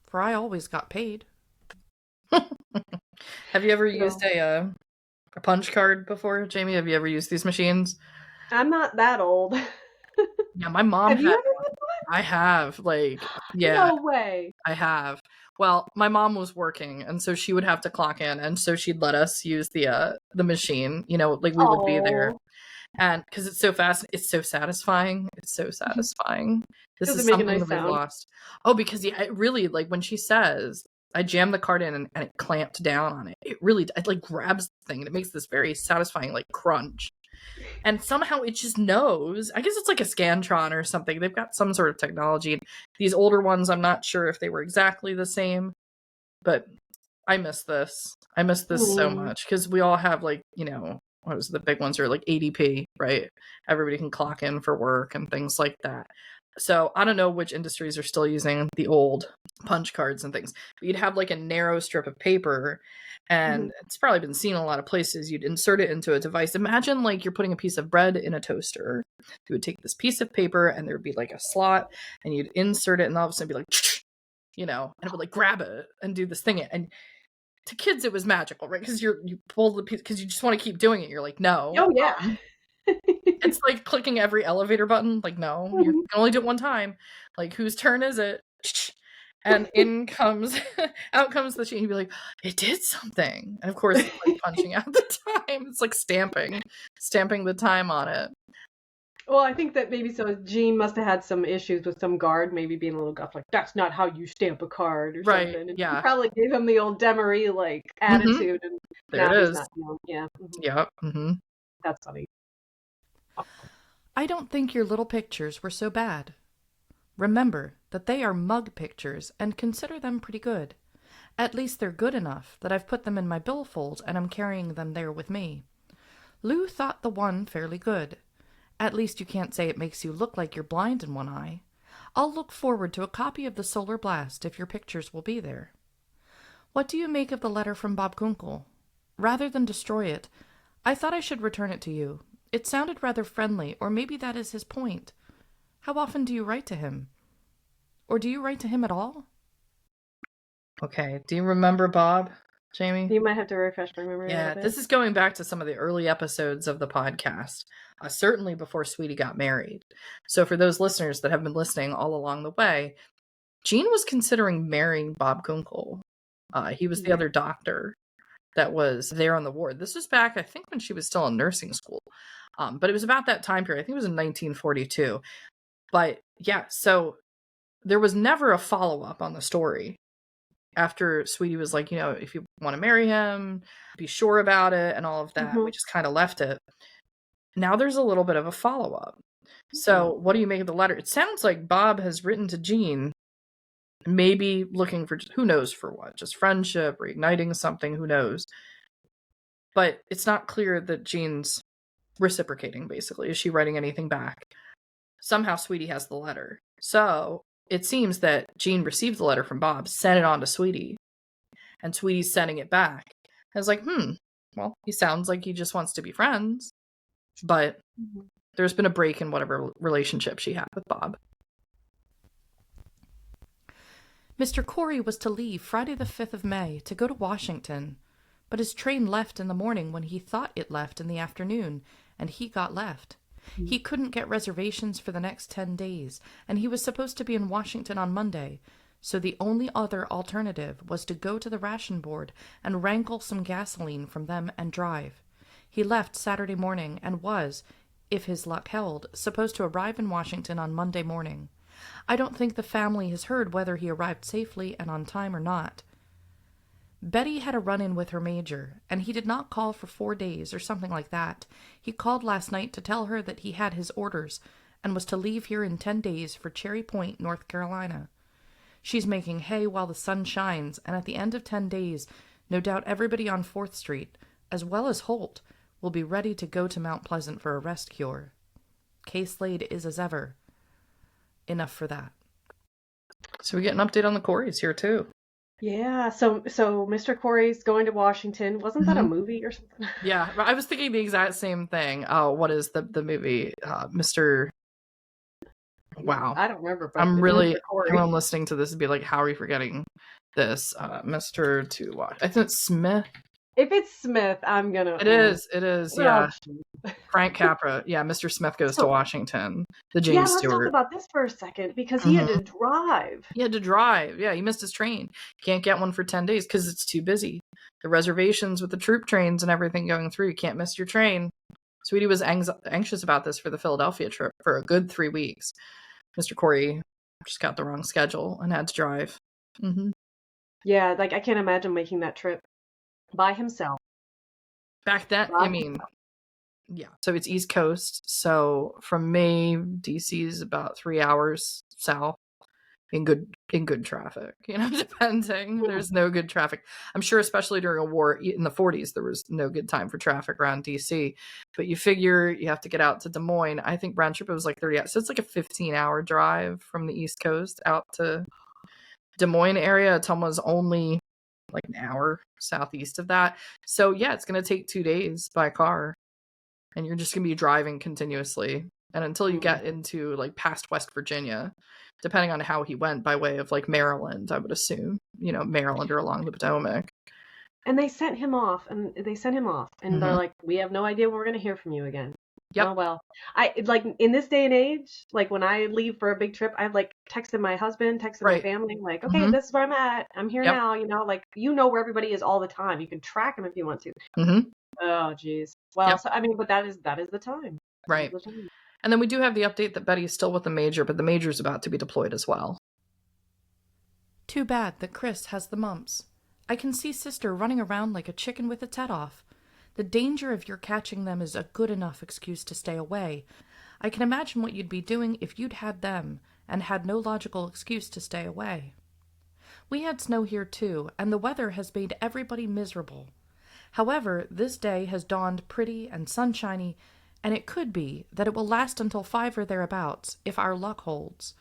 for I always got paid. Have you ever used a punch card before, Jamie? Have you ever used these machines? I'm not that old. Yeah, my mom Have you had ever one. had one? I have, yeah, No way. I have. Well, my mom was working, and so she would have to clock in, and so she'd let us use the machine. We would be there, and because it's so fast, it's so satisfying. It's so satisfying. This Does is it make a something nice that we've sound? lost. Oh, because yeah, it really, when she says, I jammed the card in and it clamped down on it. It grabs the thing and it makes this very satisfying crunch. And somehow it just knows. I guess it's like a Scantron or something. They've got some sort of technology. These older ones, I'm not sure if they were exactly the same, but I miss this. I miss this so much because we all have what was the big ones are like ADP, right? Everybody can clock in for work and things like that. So I don't know which industries are still using the old punch cards and things. But you'd have a narrow strip of paper, and it's probably been seen in a lot of places. You'd insert it into a device. Imagine you're putting a piece of bread in a toaster. You would take this piece of paper, and there would be a slot, and you'd insert it, and all of a sudden it'd be and it would grab it and do this thing. And to kids, it was magical, right? Because you pull the piece because you just want to keep doing it. You're like, no. Oh yeah. It's like clicking every elevator button. No, you can only do it one time. Whose turn is it? And out comes the sheet. You'd be like, it did something. And of course, it's punching out the time. It's stamping the time on it. Well, I think that maybe Jeanne must have had some issues with some guard, maybe being a little guff, that's not how you stamp a card or right, something. And yeah. He probably gave him the old Demaree attitude, and there now it he's is. not young. Yeah. Yep. That's funny. I don't think your little pictures were so bad. Remember that they are mug pictures and consider them pretty good. At least they're good enough that I've put them in my billfold and I'm carrying them there with me. Lou thought the one fairly good. At least you can't say it makes you look like you're blind in one eye. I'll look forward to a copy of the Solar Blast if your pictures will be there. What do you make of the letter from Bob Kunkel? Rather than destroy it, I thought I should return it to you. It sounded rather friendly, or maybe that is his point. How often do you write to him? Or do you write to him at all? Okay, do you remember Bob, Jamie? You might have to refresh my memory. Yeah, this is going back to some of the early episodes of the podcast, certainly before Sweetie got married. So for those listeners that have been listening all along the way, Jeanne was considering marrying Bob Kunkel. He was the other doctor that was there on the ward. This was back, I think, when she was still in nursing school. But it was about that time period. I think it was in 1942. But yeah, so there was never a follow-up on the story. After Sweetie was like, if you want to marry him, be sure about it and all of that. We just kind of left it. Now there's a little bit of a follow-up. So what do you make of the letter? It sounds like Bob has written to Jeanne, maybe looking for, who knows for what, just friendship, reigniting something, who knows. But it's not clear that Jeanne's reciprocating, basically. Is she writing anything back? Somehow Sweetie has the letter. So it seems that Jeanne received the letter from Bob, sent it on to Sweetie, and Sweetie's sending it back. I was like, well, he sounds like he just wants to be friends. But there's been a break in whatever relationship she had with Bob. Mr. Cory was to leave Friday the 5th of May to go to Washington, but his train left in the morning when he thought it left in the afternoon, and he got left. He couldn't get reservations for the next 10 days, and he was supposed to be in Washington on Monday, so the only other alternative was to go to the ration board and wrangle some gasoline from them and drive. He left Saturday morning and was, if his luck held, supposed to arrive in Washington on Monday morning. I don't think the family has heard whether he arrived safely and on time or not. Betty had a run-in with her major, and he did not call for 4 days or something like that. He called last night to tell her that he had his orders and was to leave here in 10 days for Cherry Point, North Carolina. She's making hay while the sun shines, and at the end of 10 days, no doubt everybody on 4th Street, as well as Holt, will be ready to go to Mount Pleasant for a rest cure. Case laid is as ever. Enough for that. So we get an update on the Corys here, too. Yeah, so Mr. Cory's going to Washington. Wasn't that a movie or something? Yeah, I was thinking the exact same thing. Oh, what is the movie? Mr. Wow. I don't remember. But I'm really, Mr. Cory. everyone listening to this would be like, how are we forgetting this? Mr. to watch. I think it's Smith. If it's Smith, I'm gonna. It is, yeah. Oh, Frank Capra. Yeah, Mr. Smith goes to Washington. The James yeah, let's Stewart. talk about this for a second, because he had to drive. He had to drive. Yeah, he missed his train. Can't get one for 10 days because it's too busy. The reservations with the troop trains and everything going through. You can't miss your train. Sweetie was anxious about this for the Philadelphia trip for a good 3 weeks. Mr. Cory just got the wrong schedule and had to drive. Yeah, like I can't imagine making that trip by himself. Back then, I mean, yeah. So it's East Coast. So from me, DC is about 3 hours south in good traffic. Depending. There's no good traffic. I'm sure, especially during a war in the 40s, there was no good time for traffic around DC. But you figure you have to get out to Des Moines. I think round trip it was like 30 hours. So it's like a 15-hour drive from the East Coast out to Des Moines area. Ottumwa was only like an hour southeast of that. So yeah, it's going to take 2 days by car. And you're just going to be driving continuously. And until you get into like past West Virginia, depending on how he went by way of like Maryland, I would assume, Maryland or along the Potomac. And they sent him off, and they're like, we have no idea when we're going to hear from you again. Yep. Oh, well, I like in this day and age, like when I leave for a big trip, I've like texted my husband, texted my family, like, okay, this is where I'm at. I'm here now. Like, where everybody is all the time. You can track them if you want to. Oh, geez. Well, so I mean, but that is the time. Right. And then we do have the update that Betty is still with the Major, but the Major's about to be deployed as well. Too bad that Chris has the mumps. I can see Sister running around like a chicken with its head off. The danger of your catching them is a good enough excuse to stay away. I can imagine what you'd be doing if you'd had them and had no logical excuse to stay away. We had snow here too, and the weather has made everybody miserable. However, this day has dawned pretty and sunshiny, and it could be that it will last until 5 or thereabouts, if our luck holds.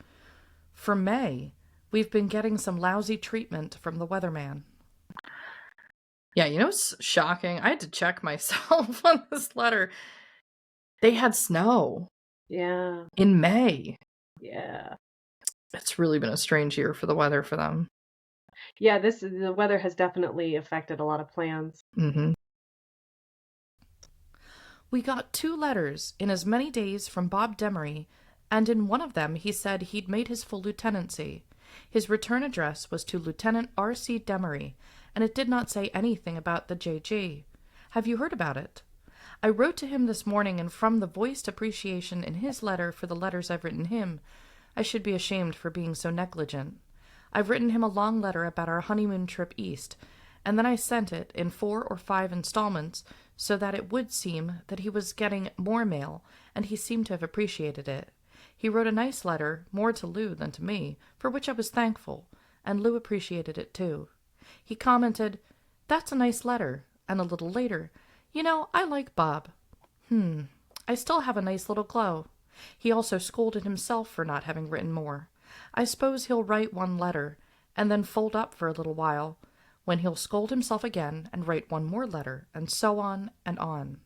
For May, we've been getting some lousy treatment from the weatherman. Yeah, it's shocking. I had to check myself on this letter. They had snow. Yeah. In May. Yeah. It's really been a strange year for the weather for them. Yeah, the weather has definitely affected a lot of plans. We got 2 letters in as many days from Bob Demaree, and in one of them he said he'd made his full lieutenancy. His return address was to Lieutenant R.C. Demaree, and it did not say anything about the J.G. Have you heard about it? I wrote to him this morning, and from the voiced appreciation in his letter for the letters I've written him, I should be ashamed for being so negligent. I've written him a long letter about our honeymoon trip east, and then I sent it in 4 or 5 installments so that it would seem that he was getting more mail, and he seemed to have appreciated it. He wrote a nice letter, more to Lou than to me, for which I was thankful, and Lou appreciated it too. He commented, "That's a nice letter," and a little later, "I like Bob." I still have a nice little glow. He also scolded himself for not having written more. I suppose he'll write 1 letter, and then fold up for a little while, when he'll scold himself again and write 1 more letter, and so on and on.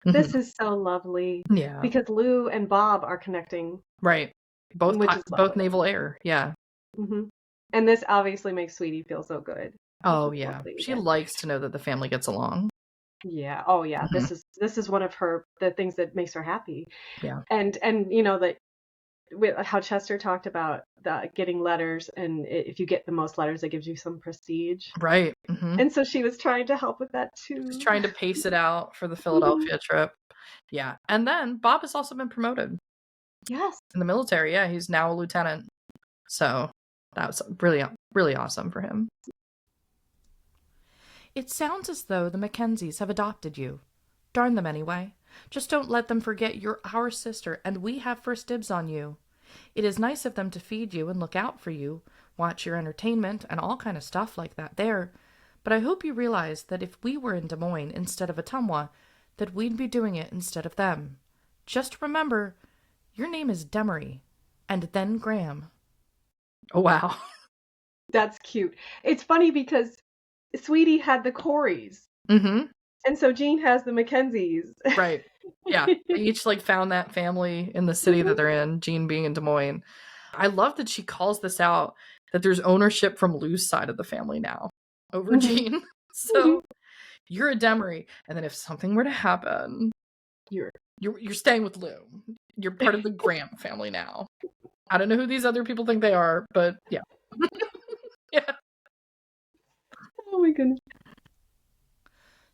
This is so lovely. Yeah. Because Lou and Bob are connecting. Right. Both naval air. Yeah. And this obviously makes Sweetie feel so good. Oh, yeah. She likes to know that the family gets along. Yeah. Oh, yeah. This is one of the things that makes her happy. Yeah. And that with how Chester talked about getting letters, and if you get the most letters, it gives you some prestige. Right. Mm-hmm. And so she was trying to help with that too. Just trying to pace it out for the Philadelphia trip. Yeah. And then Bob has also been promoted. Yes. In the military. Yeah, he's now a lieutenant. So that was really, really awesome for him. It sounds as though the Mackenzies have adopted you. Darn them anyway. Just don't let them forget you're our sister, and we have first dibs on you. It is nice of them to feed you and look out for you, watch your entertainment, and all kind of stuff like that there. But I hope you realize that if we were in Des Moines instead of Ottumwa, that we'd be doing it instead of them. Just remember, your name is Demaree, and then Graham. Oh, wow. That's cute. It's funny because Sweetie had the Corys. Mm-hmm. And so Jeanne has the Mackenzies. Right. Yeah. They each found that family in the city that they're in, Jeanne being in Des Moines. I love that she calls this out, that there's ownership from Lou's side of the family now over Jeanne. So you're a Demaree. And then if something were to happen, you're staying with Lou. You're part of the Graham family now. I don't know who these other people think they are, but yeah. Yeah. Oh my goodness.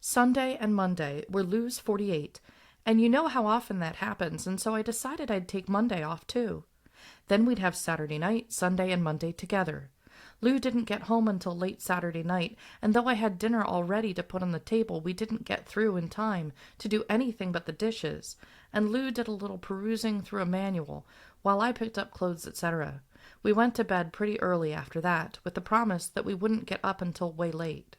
Sunday and Monday were Lou's 48, and you know how often that happens, and so I decided I'd take Monday off too. Then we'd have Saturday night, Sunday, and Monday together. Lou didn't get home until late Saturday night, and though I had dinner all ready to put on the table, we didn't get through in time to do anything but the dishes, and Lou did a little perusing through a manual, while I picked up clothes, etc. We went to bed pretty early after that, with the promise that we wouldn't get up until way late.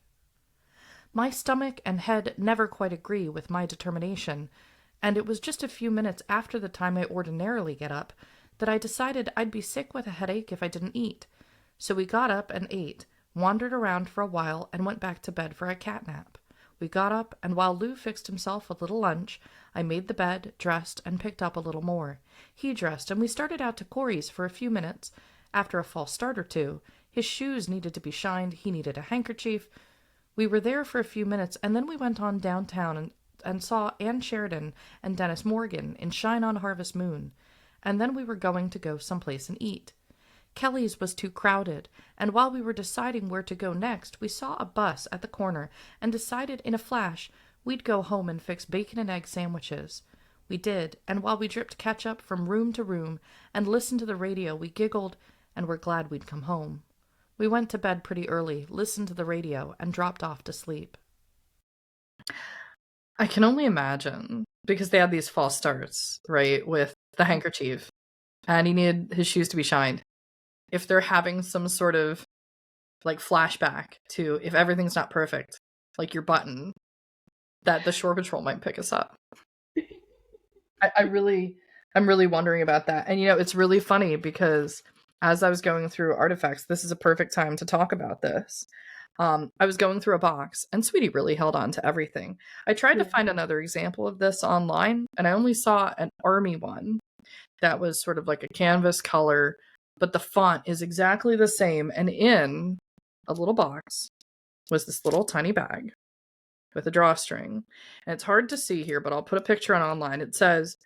My stomach and head never quite agree with my determination, and it was just a few minutes after the time I ordinarily get up that I decided I'd be sick with a headache if I didn't eat. So we got up and ate, wandered around for a while, and went back to bed for a cat nap. We got up, and while Lou fixed himself a little lunch, I made the bed, dressed, and picked up a little more. He dressed, and we started out to Cory's for a few minutes. After a false start or two, his shoes needed to be shined, he needed a handkerchief. We were there for a few minutes, and then we went on downtown and saw Ann Sheridan and Dennis Morgan in Shine on Harvest Moon, and then we were going to go someplace and eat. Kelly's was too crowded, and while we were deciding where to go next, we saw a bus at the corner and decided in a flash we'd go home and fix bacon and egg sandwiches. We did, and while we dripped ketchup from room to room and listened to the radio, we giggled and were glad we'd come home. We went to bed pretty early, listened to the radio, and dropped off to sleep. I can only imagine, because they had these false starts, right, with the handkerchief, and he needed his shoes to be shined. If they're having some sort of, flashback to if everything's not perfect, like your button, that the Shore Patrol might pick us up. I'm really wondering about that. And, it's really funny because as I was going through artifacts, this is a perfect time to talk about this. I was going through a box, and Sweetie really held on to everything. I tried to find another example of this online, and I only saw an army one that was sort of like a canvas color, but the font is exactly the same, and in a little box was this little tiny bag with a drawstring. And it's hard to see here, but I'll put a picture on online. It says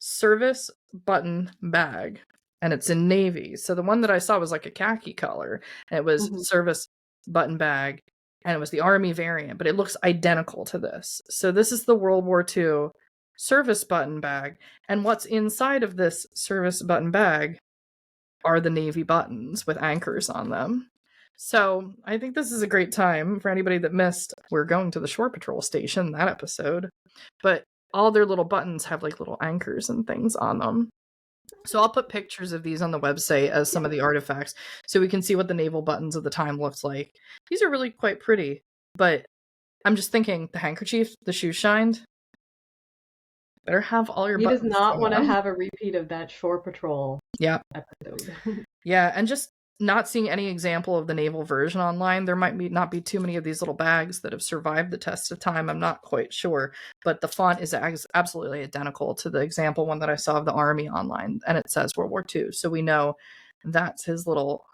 service button bag, and it's in navy. So the one that I saw was like a khaki color, and it was service button bag, and it was the army variant, but it looks identical to this. So this is the World War II service button bag, and what's inside of this service button bag are the navy buttons with anchors on them. So I think this is a great time for anybody that missed We're Going to the Shore Patrol Station, that episode. But all their little buttons have little anchors and things on them. So I'll put pictures of these on the website as some of the artifacts so we can see what the naval buttons of the time looked like. These are really quite pretty, but I'm just thinking the handkerchief, the shoes shined. Better have all your buttons. He does not want to have a repeat of that Shore Patrol episode. Yeah, and just not seeing any example of the naval version online. There might not be too many of these little bags that have survived the test of time. I'm not quite sure, but the font is absolutely identical to the example one that I saw of the Army online, and it says World War II. So we know that's his little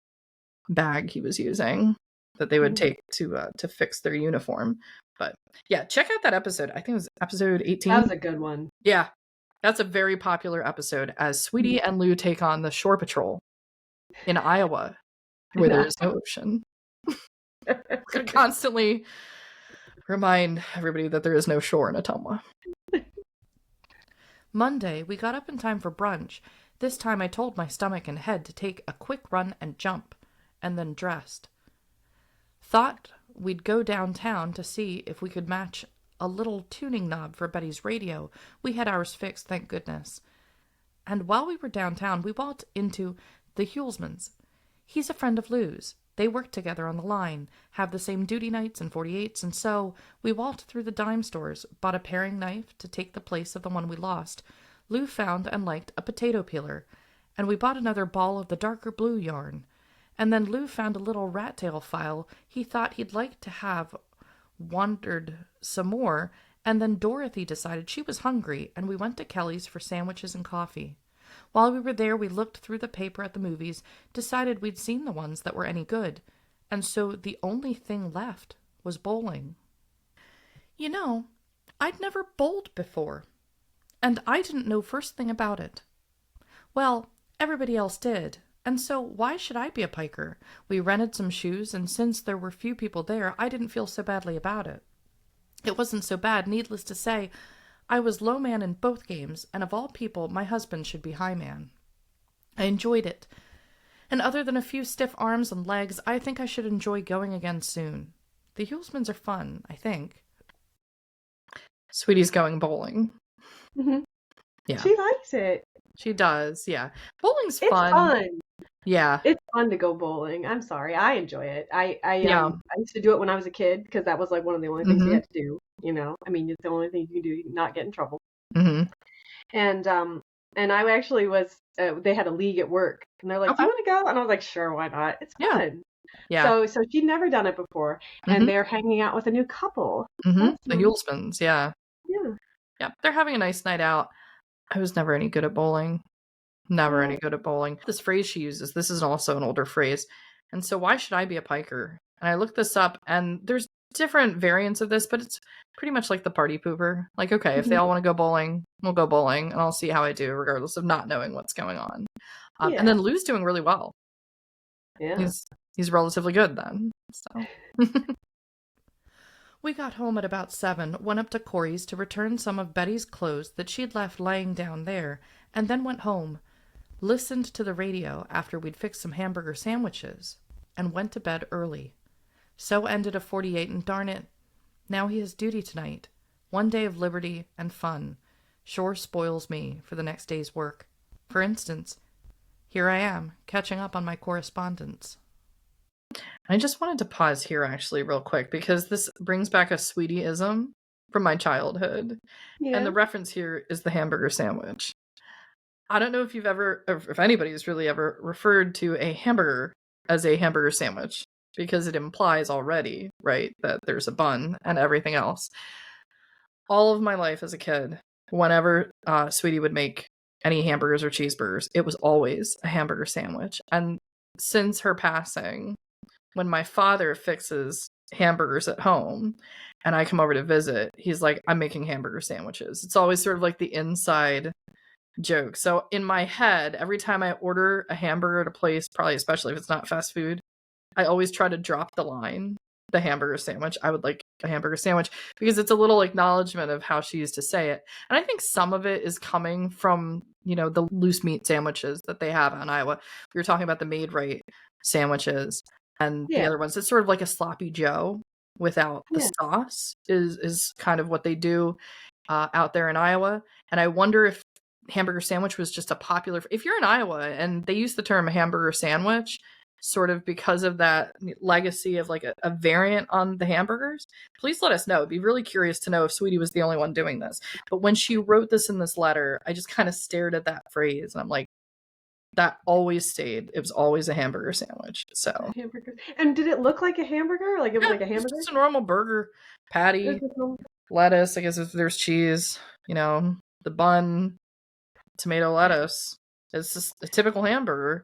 bag he was using that they would take to fix their uniform. But yeah, check out that episode. I think it was episode 18. That was a good one. Yeah. That's a very popular episode as Sweetie and Lou take on the Shore Patrol in Iowa, where there is no ocean. We're going to constantly remind everybody that there is no shore in Ottumwa. Monday, we got up in time for brunch. This time I told my stomach and head to take a quick run and jump, and then dressed. Thought we'd go downtown to see if we could match a little tuning knob for Betty's radio. We had ours fixed, thank goodness. And while we were downtown, we walked into the Hulsmans. He's a friend of Lou's. They work together on the line, have the same duty nights and 48s, and so we walked through the dime stores, bought a paring knife to take the place of the one we lost. Lou found and liked a potato peeler, and we bought another ball of the darker blue yarn. And then Lou found a little rat tail file he thought he'd like to have, wandered some more, and then Dorothy decided she was hungry, and we went to Kelly's for sandwiches and coffee. While we were there, we looked through the paper at the movies, decided we'd seen the ones that were any good, and so the only thing left was bowling. You know, I'd never bowled before, and I didn't know first thing about it. Well, everybody else did, and so why should I be a piker? We rented some shoes, and since there were few people there, I didn't feel so badly about it. It wasn't so bad, needless to say. I was low man in both games, and of all people, my husband should be high man. I enjoyed it, and other than a few stiff arms and legs, I think I should enjoy going again soon. The Hulsmans are fun, I think. Sweetie's going bowling. Mm-hmm. Yeah. She likes it. She does, yeah. Bowling's It's fun. Yeah. It's fun to go bowling. I'm sorry. I enjoy it. I used to do it when I was a kid because that was like one of the only things you had to do. You know, I mean, it's the only thing you can do, not get in trouble. Mm-hmm. And I actually was. They had a league at work, and they're like, "Do you want to go?" And I was like, "Sure, why not? It's fun." Yeah. So she'd never done it before, and they're hanging out with a new couple. The Hulsmans, yeah. Yeah. Yeah, they're having a nice night out. I was never any good at bowling. Never any good at bowling. This phrase she uses, this is also an older phrase. And so why should I be a piker? And I looked this up, and there's different variants of this, but it's pretty much like the party pooper. Like, okay, if they all want to go bowling, we'll go bowling, and I'll see how I do, regardless of not knowing what's going on. And then Lou's doing really well. Yeah. He's relatively good then. So we got home at about 7, went up to Cory's to return some of Betty's clothes that she'd left laying down there, and then went home, listened to the radio after we'd fixed some hamburger sandwiches, and went to bed early. So ended a 48, and darn it, now he has duty tonight. One day of liberty and fun. Sure spoils me for the next day's work. For instance, here I am, catching up on my correspondence. I just wanted to pause here actually real quick because this brings back a Sweetie-ism from my childhood. Yeah. And the reference here is the hamburger sandwich. I don't know if you've ever, or if anybody's really ever referred to a hamburger as a hamburger sandwich, because it implies already, right, that there's a bun and everything else. All of my life as a kid, whenever Sweetie would make any hamburgers or cheeseburgers, it was always a hamburger sandwich. And since her passing, when my father fixes hamburgers at home and I come over to visit, he's like, I'm making hamburger sandwiches. It's always sort of like the inside joke. So in my head, every time I order a hamburger at a place, probably especially if it's not fast food, I always try to drop the line, the hamburger sandwich. I would like a hamburger sandwich, because it's a little acknowledgement of how she used to say it. And I think some of it is coming from, you know, the loose meat sandwiches that they have in Iowa. We were talking about the Made Right sandwiches. And the other ones, it's sort of like a sloppy Joe without the sauce is kind of what they do out there in Iowa. And I wonder if hamburger sandwich was just a popular, if you're in Iowa and they use the term hamburger sandwich sort of because of that legacy of like a variant on the hamburgers, please let us know. I'd be really curious to know if Sweetie was the only one doing this. But when she wrote this in this letter, I just kind of stared at that phrase and I'm like, that always stayed. It was always a hamburger sandwich. So hamburger. And did it look like a hamburger? Like it was like a hamburger? It's just a normal burger patty, lettuce. I guess if there's cheese, you know, the bun, tomato, lettuce. It's just a typical hamburger.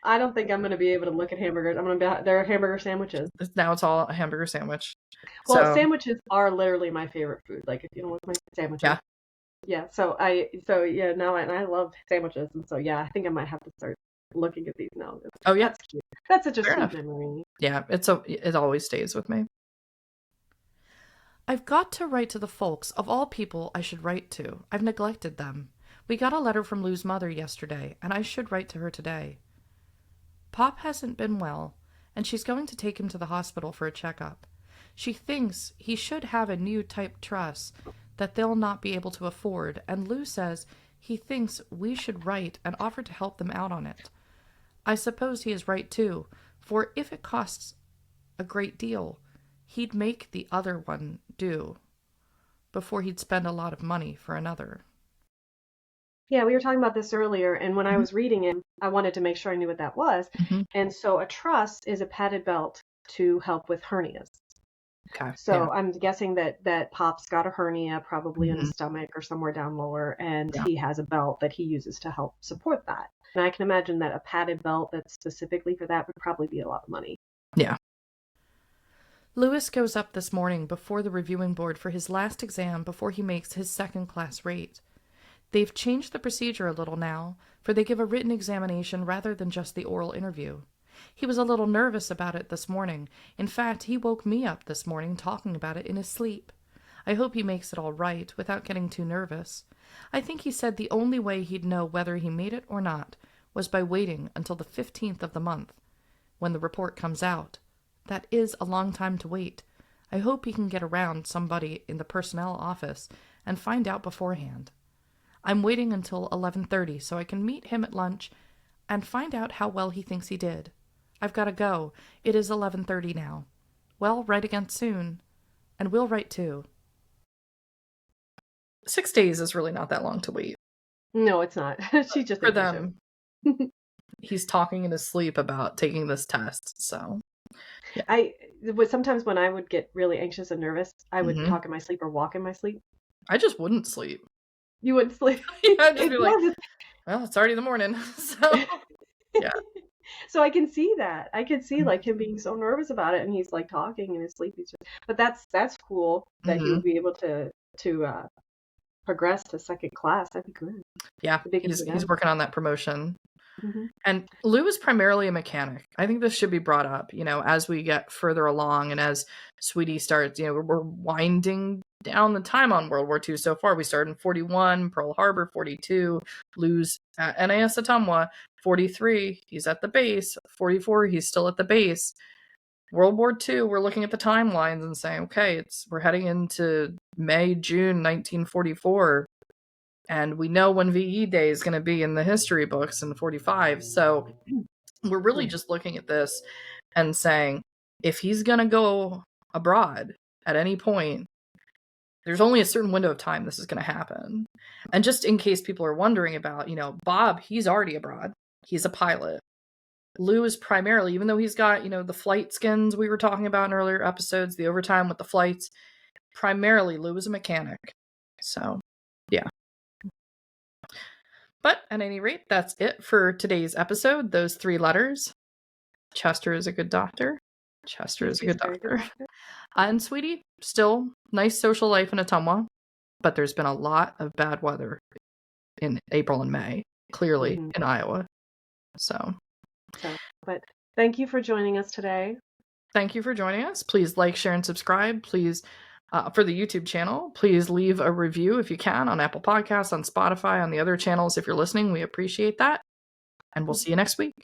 I don't think I'm going to be able to look at hamburgers. They're hamburger sandwiches. Now it's all a hamburger sandwich. Well, sandwiches are literally my favorite food. Like if you don't like my sandwiches. Yeah. Now I love sandwiches, and so yeah, I think I might have to start looking at these now. Oh yeah, That's cute. That's such a fair sweet enough. memory. Yeah, it always stays with me. I've got to write to the folks. Of all people I should write to. I've neglected them. We got a letter from Lou's mother yesterday, and I should write to her today. Pop hasn't been well, and she's going to take him to the hospital for a checkup. She thinks he should have a new type truss that they'll not be able to afford, and Lou says he thinks we should write and offer to help them out on it. I suppose he is right too, for if it costs a great deal, he'd make the other one do before he'd spend a lot of money for another. Yeah, we were talking about this earlier, and when I was reading it, I wanted to make sure I knew what that was. And so a truss is a padded belt to help with hernias. Okay. So I'm guessing that Pop's got a hernia, probably in Mhm. his stomach or somewhere down lower, and Yeah. he has a belt that he uses to help support that. And I can imagine that a padded belt that's specifically for that would probably be a lot of money. Yeah. Lewis goes up this morning before the reviewing board for his last exam before he makes his second-class rate. They've changed the procedure a little now, for they give a written examination rather than just the oral interview. He was a little nervous about it this morning. In fact, he woke me up this morning talking about it in his sleep. I hope he makes it all right without getting too nervous. I think he said the only way he'd know whether he made it or not was by waiting until the 15th of the month, when the report comes out. That is a long time to wait. I hope he can get around somebody in the personnel office and find out beforehand. I'm waiting until 11:30 so I can meet him at lunch and find out how well he thinks he did. I've got to go. It is 11:30 now. Well, write again soon. And we'll write too. 6 days is really not that long to wait. No, it's not. She just For impatient. them, he's talking in his sleep about taking this test, so. Sometimes when I would get really anxious and nervous, I would Mhm. talk in my sleep or walk in my sleep. I just wouldn't sleep. You wouldn't sleep. I'd just be like, well, it's already the morning, so. Yeah. So I can see that. I can see like him being so nervous about it, and he's like talking in his sleep. But that's cool that he would be able to progress to second class. That'd be good. Yeah, he's working on that promotion. Mm-hmm. And Lou is primarily a mechanic. I think this should be brought up, as we get further along and as Sweetie starts, we're winding down the time on World War II so far. We started in 41, Pearl Harbor, 42, Lou's at NAS Ottumwa, 43, he's at the base, 44, he's still at the base. World War II, we're looking at the timelines and saying, okay, we're heading into May, June 1944. And we know when VE Day is going to be in the history books in 45. So we're really just looking at this and saying, if he's going to go abroad at any point, there's only a certain window of time this is going to happen. And just in case people are wondering about, Bob, he's already abroad. He's a pilot. Lou is primarily, even though he's got, the flight skins we were talking about in earlier episodes, the overtime with the flights, primarily Lou is a mechanic. So, yeah. But at any rate, that's it for today's episode. Those 3 letters. Chester is a good doctor. Chester is a good doctor. And Sweetie, still nice social life in Ottumwa, but there's been a lot of bad weather in April and May, clearly in Iowa. But thank you for joining us today. Thank you for joining us. Please like, share, and subscribe. Please, for the YouTube channel, please leave a review if you can on Apple Podcasts, on Spotify, on the other channels if you're listening. We appreciate that. And we'll see you next week.